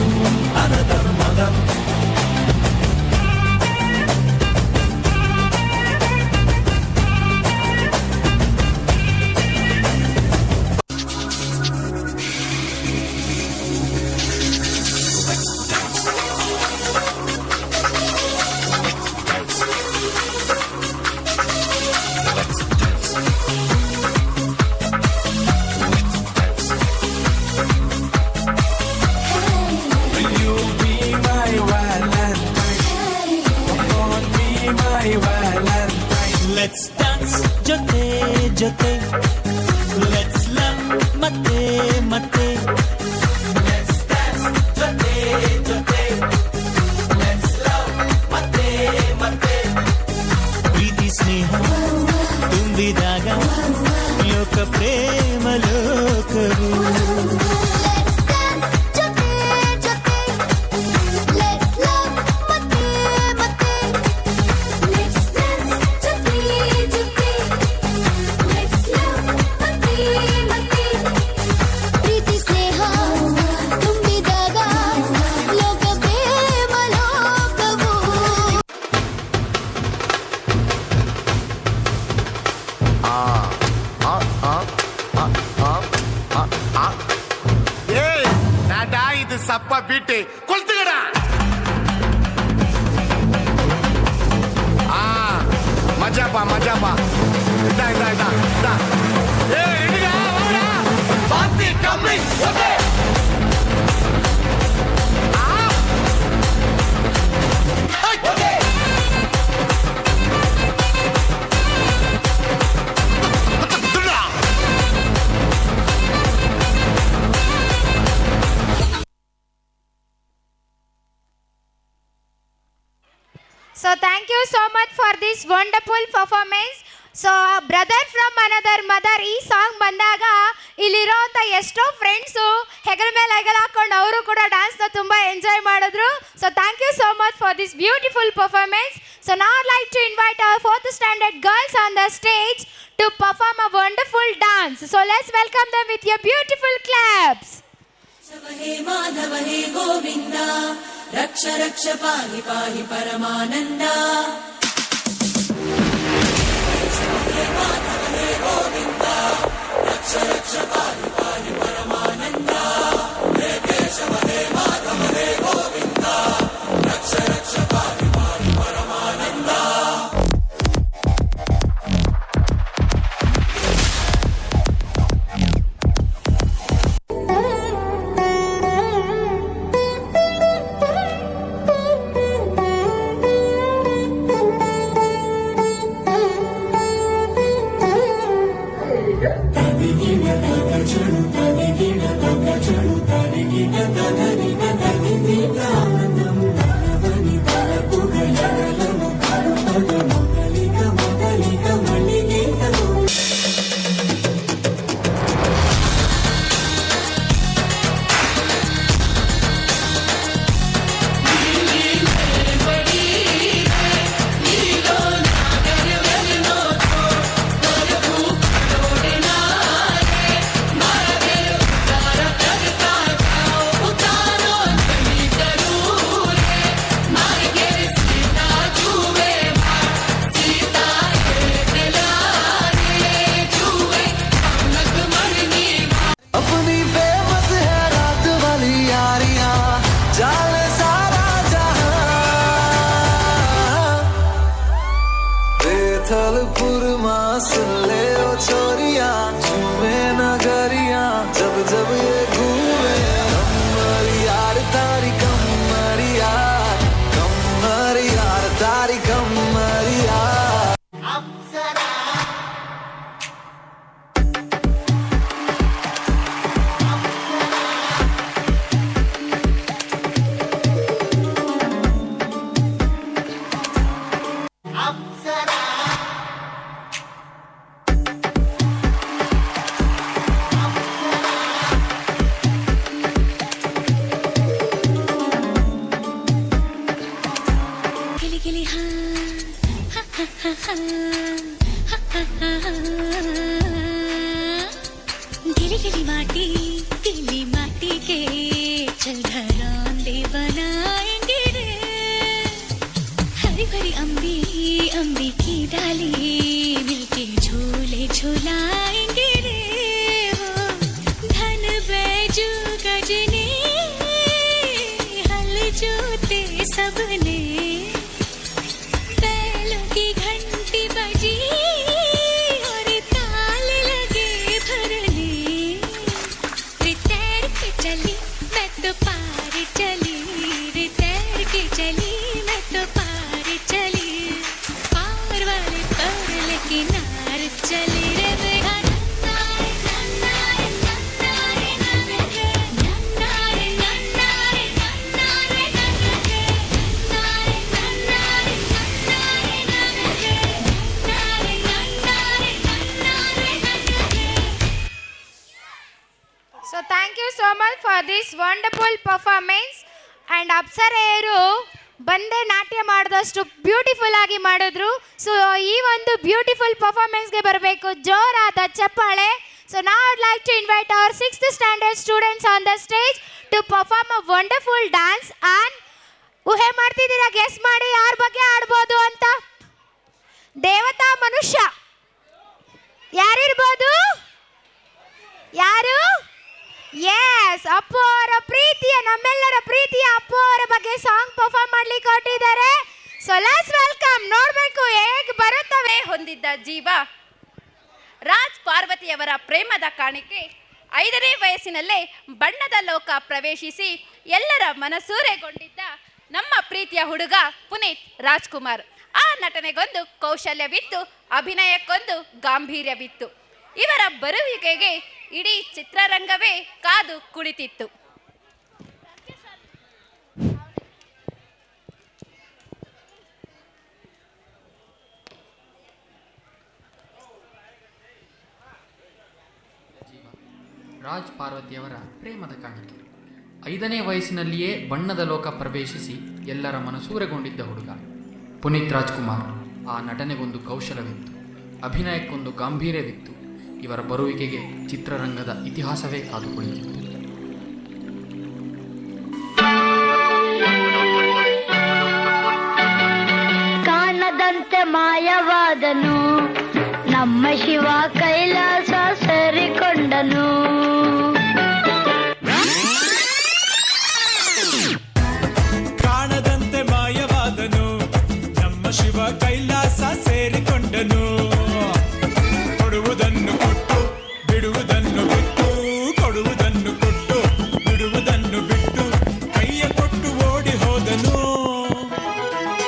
another mother. Let's dance ಜೊತೆ ಜೊತೆ Let's love ಮತ್ತೆ ಮತ್ತೆ Let's dance ಜೊತೆ ಜೊತೆ Let's love ಮತ್ತೆ ಮತ್ತೆ ಪ್ರೀತಿ ಸ್ನೇಹ ತುಂಬಿದಾಗ ಲೋಕ ಪ್ರೇಮ ಲೋಕವು சப்பா பீட்டு கொளுத்துக்கடா மஜாப்பா மஜாப்பா இதா இதா இதா இதா ஏய் ரெடிடா வாடா பாத்தி கம்மி okay okay so much for this wonderful performance. So brother from another mother ಈ ಸಾಂಗ್ ಬಂದಾಗ ಇಲ್ಲಿರೋಂಥ ಎಷ್ಟೋ ಫ್ರೆಂಡ್ಸು ಹೆಗಲ ಮೇಲೆ ಹೆಗಲ ಹಾಕೊಂಡು ಅವರು ಕೂಡ ಡ್ಯಾನ್ಸ್ನ ತುಂಬ ಎಂಜಾಯ್ ಮಾಡಿದ್ರು. So thank you so much for this beautiful performance. So now I'd like to invite our 4th standard girls on the stage to perform a wonderful dance. So let's welcome them with your beautiful claps. हे माधव हे गोविंद रक्ष रक्ष पाहि पाहि परमानंद हे माधव हे गोविंद रक्ष रक्ष पाहि पाहि परमानंद हे केशव हे माधव हे गोविंद रक्ष रक्ष पाहि पाहि परमानंद. So thank you so much for this wonderful performance. And ಅಪ್ಸರೆಯರು ಬಂದೇ ನಾಟ್ಯ ಮಾಡಿದಷ್ಟು ಬ್ಯೂಟಿಫುಲ್ ಆಗಿ ಮಾಡಿದ್ರು. ಸೊ ಈ ಒಂದು ಬ್ಯೂಟಿಫುಲ್ ಪರ್ಫಾರ್ಮೆನ್ಸ್ಗೆ ಬರಬೇಕು ಜೋರಾದ ಚಪ್ಪಾಳೆ. So now I'd like to invite our 6th standard students on the stage to perform a wonderful dance. And ಊಹೆ ಮಾಡ್ತಿದ್ದೀರಾ, ಗೆಸ್ ಮಾಡಿ ಯಾರ ಬಗ್ಗೆ ಆಡ್ಬೋದು ಅಂತ? ದೇವತಾ ಮನುಷ್ಯ ಯಾರಿರ್ಬೋದು? ಯಾರು? ಎಸ್, ಅಪ್ಪು ಅವರ ಪ್ರೀತಿಯ, ನಮ್ಮೆಲ್ಲರ ಪ್ರೀತಿಯ ಅಪ್ಪು ಅವರ ಬಗ್ಗೆ ಸಾಂಗ್ ಪರ್ಫಾರ್ಮ್ ಮಾಡ್ಲಿಕ್ಕೆ ಹೊರಟಿದ್ದಾರೆ. So let's welcome. ನೋಡ್ಬೇಕು ಹೇಗೆ ಬರುತ್ತವೆ. ಹೊಂದಿದ್ದ ಜೀವ ರಾಜ್ ಪಾರ್ವತಿಯವರ ಪ್ರೇಮದ ಕಾಣಿಕೆ 5ನೇ ವಯಸ್ಸಿನಲ್ಲೇ ಬಣ್ಣದ ಲೋಕ ಪ್ರವೇಶಿಸಿ ಎಲ್ಲರ ಮನಸೂರೆಗೊಂಡಿದ್ದ ನಮ್ಮ ಪ್ರೀತಿಯ ಹುಡುಗ ಪುನೀತ್ ರಾಜ್ಕುಮಾರ್. ಆ ನಟನೆಗೊಂದು ಕೌಶಲ್ಯವಿತ್ತು, ಅಭಿನಯಕ್ಕೊಂದು ಗಾಂಭೀರ್ಯವಿತ್ತು. ಇವರ ಬರುವಿಕೆಗೆ ಇಡೀ ಚಿತ್ರರಂಗವೇ ಕಾದು ಕುಳಿತಿತ್ತು. ರಾಜ್ ಪಾರ್ವತಿಯವರ ಪ್ರೇಮದ ಕಾಣಿಕೆ. 5ನೇ ವಯಸ್ಸಿನಲ್ಲಿಯೇ ಬಣ್ಣದ ಲೋಕ ಪ್ರವೇಶಿಸಿ ಎಲ್ಲರ ಮನಸೂರೆಗೊಂಡಿದ್ದ ಹುಡುಗ ಪುನೀತ್ ರಾಜ್ಕುಮಾರ್. ಆ ನಟನೆಗೊಂದು ಕೌಶಲವಿತ್ತು, ಅಭಿನಯಕ್ಕೊಂದು ಗಾಂಭೀರ್ಯವಿತ್ತು. ಇವರ ಬರುವಿಕೆಗೆ ಚಿತ್ರರಂಗದ ಇತಿಹಾಸವೇ ಕಾದು ಕುಳಿತಿತ್ತು. ಕಾಣದಂತೆ ಮಾಯವಾದನು ನಮ್ಮ ಶಿವ, ಕೈಲಾಸ ಸೇರಿಕೊಂಡನು. ಕಾಣದಂತೆ ಮಾಯವಾದನು ನಮ್ಮ ಶಿವ, ಕೈಲಾಸ ಸೇರಿಕೊಂಡನು. ಕೊಡುವುದನ್ನು ಕೊಟ್ಟು ಬಿಡುವುದನ್ನು ಬಿಟ್ಟು, ಕೊಡುವುದನ್ನು ಕೊಟ್ಟು ಬಿಡುವುದನ್ನು ಬಿಟ್ಟು, ಕೈಯ ಕೊಟ್ಟು ಓಡಿ ಹೋದನು.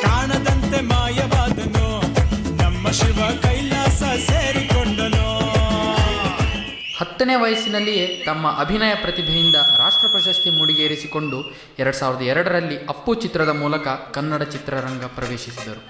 ಕಾಣದಂತೆ ಮಾಯವಾದನು ನಮ್ಮ ಶಿವ, ಕೈಲಾಸ ಸೇರಿಕೊಂಡನು. 10ನೇ ವಯಸ್ಸಿನಲ್ಲಿಯೇ ತಮ್ಮ ಅಭಿನಯ ಪ್ರತಿಭೆಯಿಂದ ರಾಷ್ಟ್ರ ಪ್ರಶಸ್ತಿ ಮುಡಿಗೇರಿಸಿಕೊಂಡು 2002ರಲ್ಲಿ ಅಪ್ಪು ಚಿತ್ರದ ಮೂಲಕ ಕನ್ನಡ ಚಿತ್ರರಂಗ ಪ್ರವೇಶಿಸಿದರು.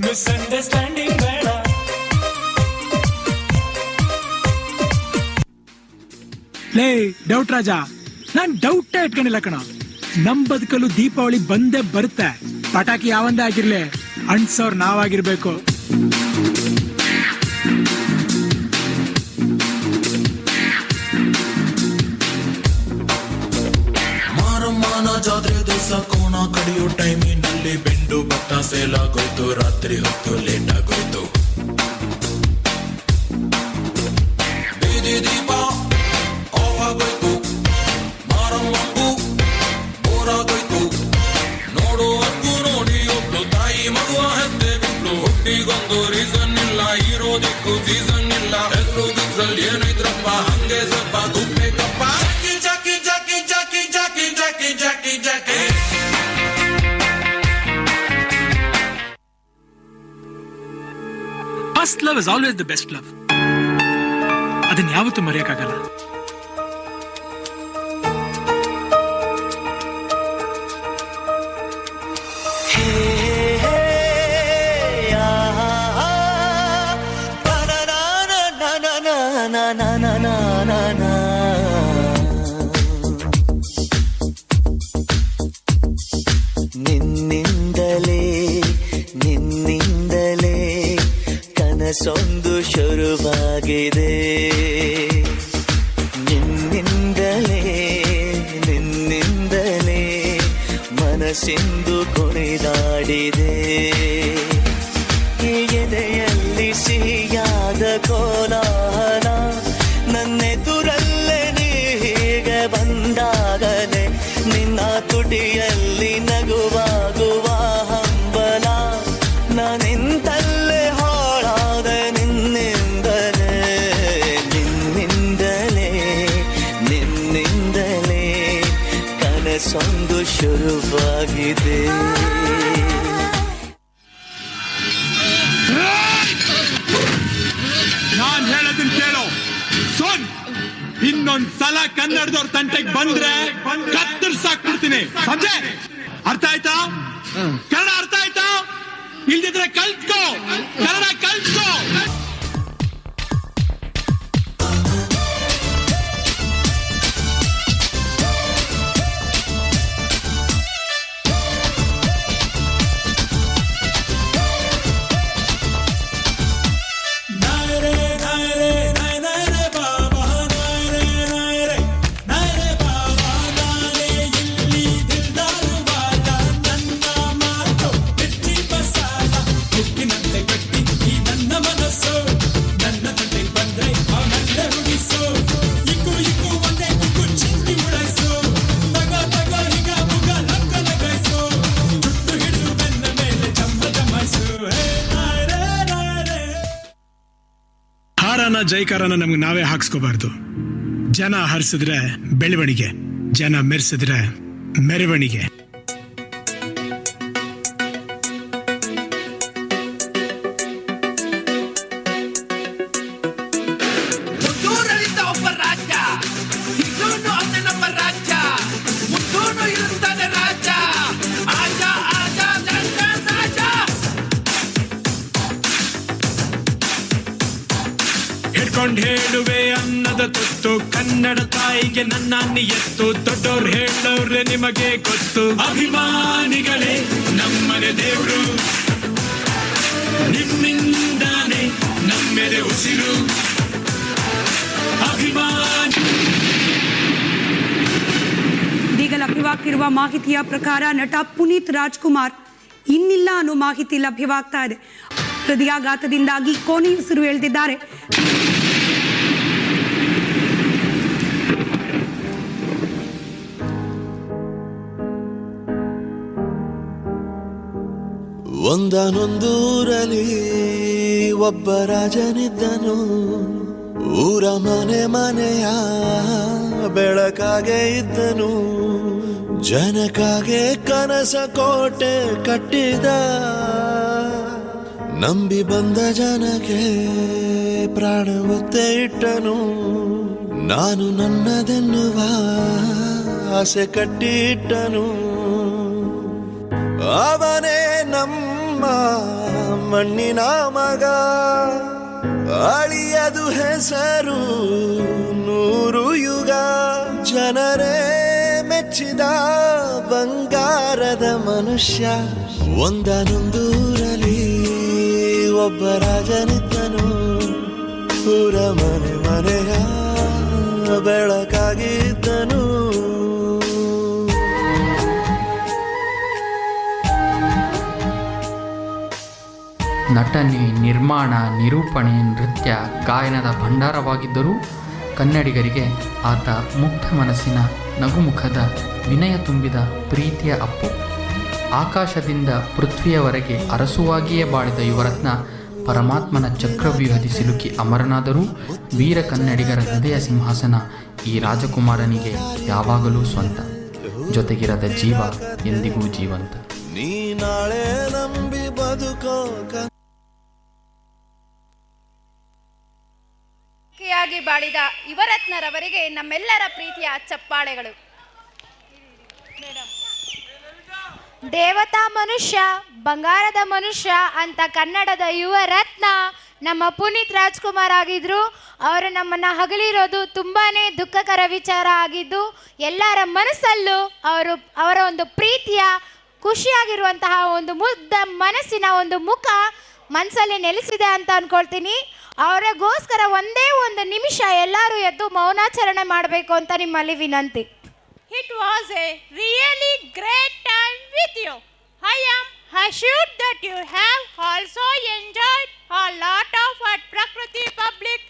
ಮಿಸ್ಅಂಡರ್ಸ್ಟ್ಯಾಂಡಿಂಗ್ ಬೇಡ. ಲೇ ಡೌಟ್ ರಾಜ, ನಾನ್ ಡೌಟೇ ಇಟ್ಕೊಂಡಿಲ್ಲ ಕಣ. ನಮ್ ಬದುಕಲು ದೀಪಾವಳಿ ಬಂದೇ ಬರುತ್ತೆ. ಪಟಾಕಿ ಯಾವಂದೇ ಆಗಿರ್ಲಿ, ಅಣ್ಸೋರ್ ನಾವಾಗಿರ್ಬೇಕು. ಮಾರಮ್ಮನ ಜಾತ್ರೆ ದಿವಸ ಕೋಣ ಕಡಿಯೋ ಟೈಮಿನಲ್ಲಿ ಬೆಂಡು ಭತ್ತ ಸೇಲಾಗೋಯ್ತು. ರಾತ್ರಿ ಹೊತ್ತು ಲೇಟ್ ಆಗೋಯ್ತು. ಬೀದಿ ದೀಪ ಆಫ್ ಆಗೋಯ್ತು. ಮಾರಮ್ಮಗೂ ಬೋರಾಗೋಯ್ತು. ನೋಡುವಕ್ಕೂ ನೋಡಿ ಒಬ್ಳು ತಾಯಿ ಮಗುವ ಹೆತ್ತೆ ಬಿಟ್ಲು. ಹುಟ್ಟಿಗೊಂದು ರೀಸನ್ ಇಲ್ಲ, ಇರೋದಿಕ್ಕೂ ಸೀಸನ್ ಇಲ್ಲ. ಹೆಸರು ಬಿಸ್ರಲ್ಲಿ ಏನೈತ್ರಪ್ಪ, ಹಂಗೆ ಸ್ವಲ್ಪ ಗುಪ್ಪೇಕಪ್ಪ. Jackie Jackie Jackie Jackie Jackie Jackie Jackie. First love is always the best love. ಅದನ್ನ ಯಾವತ್ತೂ ಮರೆಯಕ್ಕಾಗಲ್ಲ. ನಿನ್ನಿಂದಲೇ ನಿನ್ನಿಂದಲೇ ಕನಸೊಂದು ಶುರುವಾಗಿದೆ. ನಿನ್ನಿಂದಲೇ ನಿನ್ನಿಂದಲೇ ಮನಸ್ಸಿಂದು ಕುಣಿದಾಡಿದೆ. ಎದೆಯಲ್ಲಿ ಸಿಹಿಯಾದ ಕೋಲಾಹಲ, ನನ್ನೆದುರಲ್ಲೇ ನೀ ಹೀಗೆ ಬಂದಾಗಲೇ ನಿನ್ನ ತುಟಿಯಲ್ಲಿ ನಗುವಾಗುವ ಹಂಬಲ. ನಾನಿಂತಲ್ಲೇ ಹಾಳಾದ ನಿನ್ನಿಂದಲೇ ನಿನ್ನಿಂದಲೇ ನಿನ್ನಿಂದಲೇ ಕನಸೊಂದು ಶುರುವಾಗಿದೆ. ನಾನ್ ಹೇಳೋದನ್ನ ಕೇಳೋ ಸೊನ್. ಇನ್ನೊಂದ್ಸಲ ಕನ್ನಡದವ್ರ ತಂಟೆಗೆ ಬಂದ್ರೆ ಕತ್ತರಿಸಾಕ್ಬಿಡ್ತೀನಿ. ಸಂಜೆ ಅರ್ಥ ಆಯ್ತಾ? ಕನ್ನಡ ಅರ್ಥ ಆಯ್ತಾ? ಇಲ್ದಿದ್ರೆ ಕಲ್ತ್ಕೋ, ಕನ್ನಡ ಕಲ್ತ್ಕೋ. ಜೈಕಾರನ ನಮ್ಗೆ ನಾವೇ ಹಾಕ್ಸ್ಕೋಬಾರ್ದು. ಜನ ಹರಿಸಿದ್ರೆ ಬೆಳವಣಿಗೆ, ಜನ ಮೆರೆಸಿದ್ರೆ ಮೆರವಣಿಗೆ. ಒಬ್ಬ ರಾಜ ಇನ್ನೊಂದು ಅವನ ನಮ್ಮ ರಾಜ ಮುದ್ದೂನು ಇರುತ್ತಾನೆ ರಾಜ ಆಜ ಆಜ ದಂಡ ಸಾಜ. ಹಿಡ್ಕೊಂಡು ಹೇಳುವೆ ಅನ್ನದ ತುತ್ತು, ಕನ್ನಡ ತಾಯಿಗೆ ನನ್ನ ನಿಯತ್ತು. ದೊಡ್ಡವ್ರು ಹೇಳೋರೆ ನಿಮಗೆ ಗೊತ್ತು, ಅಭಿಮಾನಿಗಳೇ ನಮ್ಮನೆ ದೇವ್ರು. ನಿಮ್ಮಿಂದಾನೆ ನಮ್ಮೆದೆ ಉಸಿರು ಅಭಿಮಾನಿ. ಇದೀಗ ಲಭ್ಯವಾಗ್ತಿರುವ ಮಾಹಿತಿಯ ಪ್ರಕಾರ ನಟ ಪುನೀತ್ ರಾಜ್ಕುಮಾರ್ ಇನ್ನಿಲ್ಲ ಅನ್ನೋ ಮಾಹಿತಿ ಲಭ್ಯವಾಗ್ತಾ ಇದೆ. ಹೃದಯಾಘಾತದಿಂದಾಗಿ ಕೊನೆಯುಸಿರು ಎಳೆದಿದ್ದಾರೆ. ಒಂದನೊಂದೂರಲ್ಲಿ ಒಬ್ಬ ರಾಜನಿದ್ದನು, ಊರ ಮನೆ ಮನೆಯ ಬೆಳಕಾಗೆ ಇದ್ದನು. ಜನಕಾಗೆ ಕನಸ ಕೋಟೆ ಕಟ್ಟಿದ, ನಂಬಿ ಬಂದ ಜನಕ್ಕೆ ಪ್ರಾಣ ಒತ್ತೆ ಇಟ್ಟನು. ನಾನು ನನ್ನದೆನ್ನುವ ಆಸೆ ಕಟ್ಟಿಟ್ಟನು. ಅವನೇ ನಮ್ಮ ಮಣ್ಣಿನ ಮಗ, ಅಳಿಯದು ಹೆಸರು 100 ಯುಗ. ಜನರೇ ಮೆಚ್ಚಿದ ಬಂಗಾರದ ಮನುಷ್ಯ. ಒಂದನೊಂದೂರಲ್ಲಿ ಒಬ್ಬ ರಾಜನಿದ್ದನು, ಊರ ಮನೆ ಮನೆಯ ಬೆಳಕಾಗಿದ್ದನು. ನಟನೆ, ನಿರ್ಮಾಣ, ನಿರೂಪಣೆ, ನೃತ್ಯ, ಗಾಯನದ ಭಂಡಾರವಾಗಿದ್ದರೂ ಕನ್ನಡಿಗರಿಗೆ ಆತ ಮುಗ್ಧ ಮನಸ್ಸಿನ ನಗುಮುಖದ ವಿನಯ ತುಂಬಿದ ಪ್ರೀತಿಯ ಅಪ್ಪು. ಆಕಾಶದಿಂದ ಪೃಥ್ವಿಯವರೆಗೆ ಅರಸುವಾಗಿಯೇ ಬಾಳಿದ ಯುವರತ್ನ ಪರಮಾತ್ಮನ ಚಕ್ರವ್ಯೂಹದಿ ಸಿಲುಕಿ ಅಮರನಾದರೂ ವೀರ ಕನ್ನಡಿಗರ ಹೃದಯ ಸಿಂಹಾಸನ ಈ ರಾಜಕುಮಾರನಿಗೆ ಯಾವಾಗಲೂ ಸ್ವಂತ. ಜೊತೆಗಿರದ ಜೀವ ಎಂದಿಗೂ ಜೀವಂತ. ನೀ ನಾಳೆ ನಂಬಿ ಬದುಕೋ ಾಗಿ ಬಾಳಿದ ಯುವರತ್ನರವರಿಗೆ ನಮ್ಮೆಲ್ಲರ ಪ್ರೀತಿಯ ಚಪ್ಪಾಳೆಗಳು. ದೇವತಾ ಮನುಷ್ಯ, ಬಂಗಾರದ ಮನುಷ್ಯ ಅಂತ ಕನ್ನಡದ ಯುವ ರತ್ನ ನಮ್ಮ ಪುನೀತ್ ರಾಜ್ಕುಮಾರ್ ಆಗಿದ್ರು. ಅವರು ನಮ್ಮನ್ನು ಹಗಲಿರೋದು ತುಂಬಾ ದುಃಖಕರ ವಿಚಾರ ಆಗಿದ್ದು, ಎಲ್ಲರ ಮನಸ್ಸಲ್ಲೂ ಅವರ ಒಂದು ಪ್ರೀತಿಯ ಖುಷಿಯಾಗಿರುವಂತಹ ಒಂದು ಮುಗ್ಧ ಮನಸ್ಸಿನ ಒಂದು ಮುಖ ಮನಸ್ಸಲ್ಲಿ ನೆಲೆಸಿದೆ ಅಂತ ಅಂದ್ಕೊಳ್ತೀನಿ. ಅವರಿಗೋಸ್ಕರ ಒಂದೇ ಒಂದು ನಿಮಿಷ ಎಲ್ಲರೂ ಎದ್ದು ಮೌನಾಚರಣೆ ಮಾಡಬೇಕು ಅಂತ ನಿಮ್ಮಲ್ಲಿ ವಿನಂತಿ. It was a really great time with you. I am assured that you have also enjoyed a lot of at Prakriti Public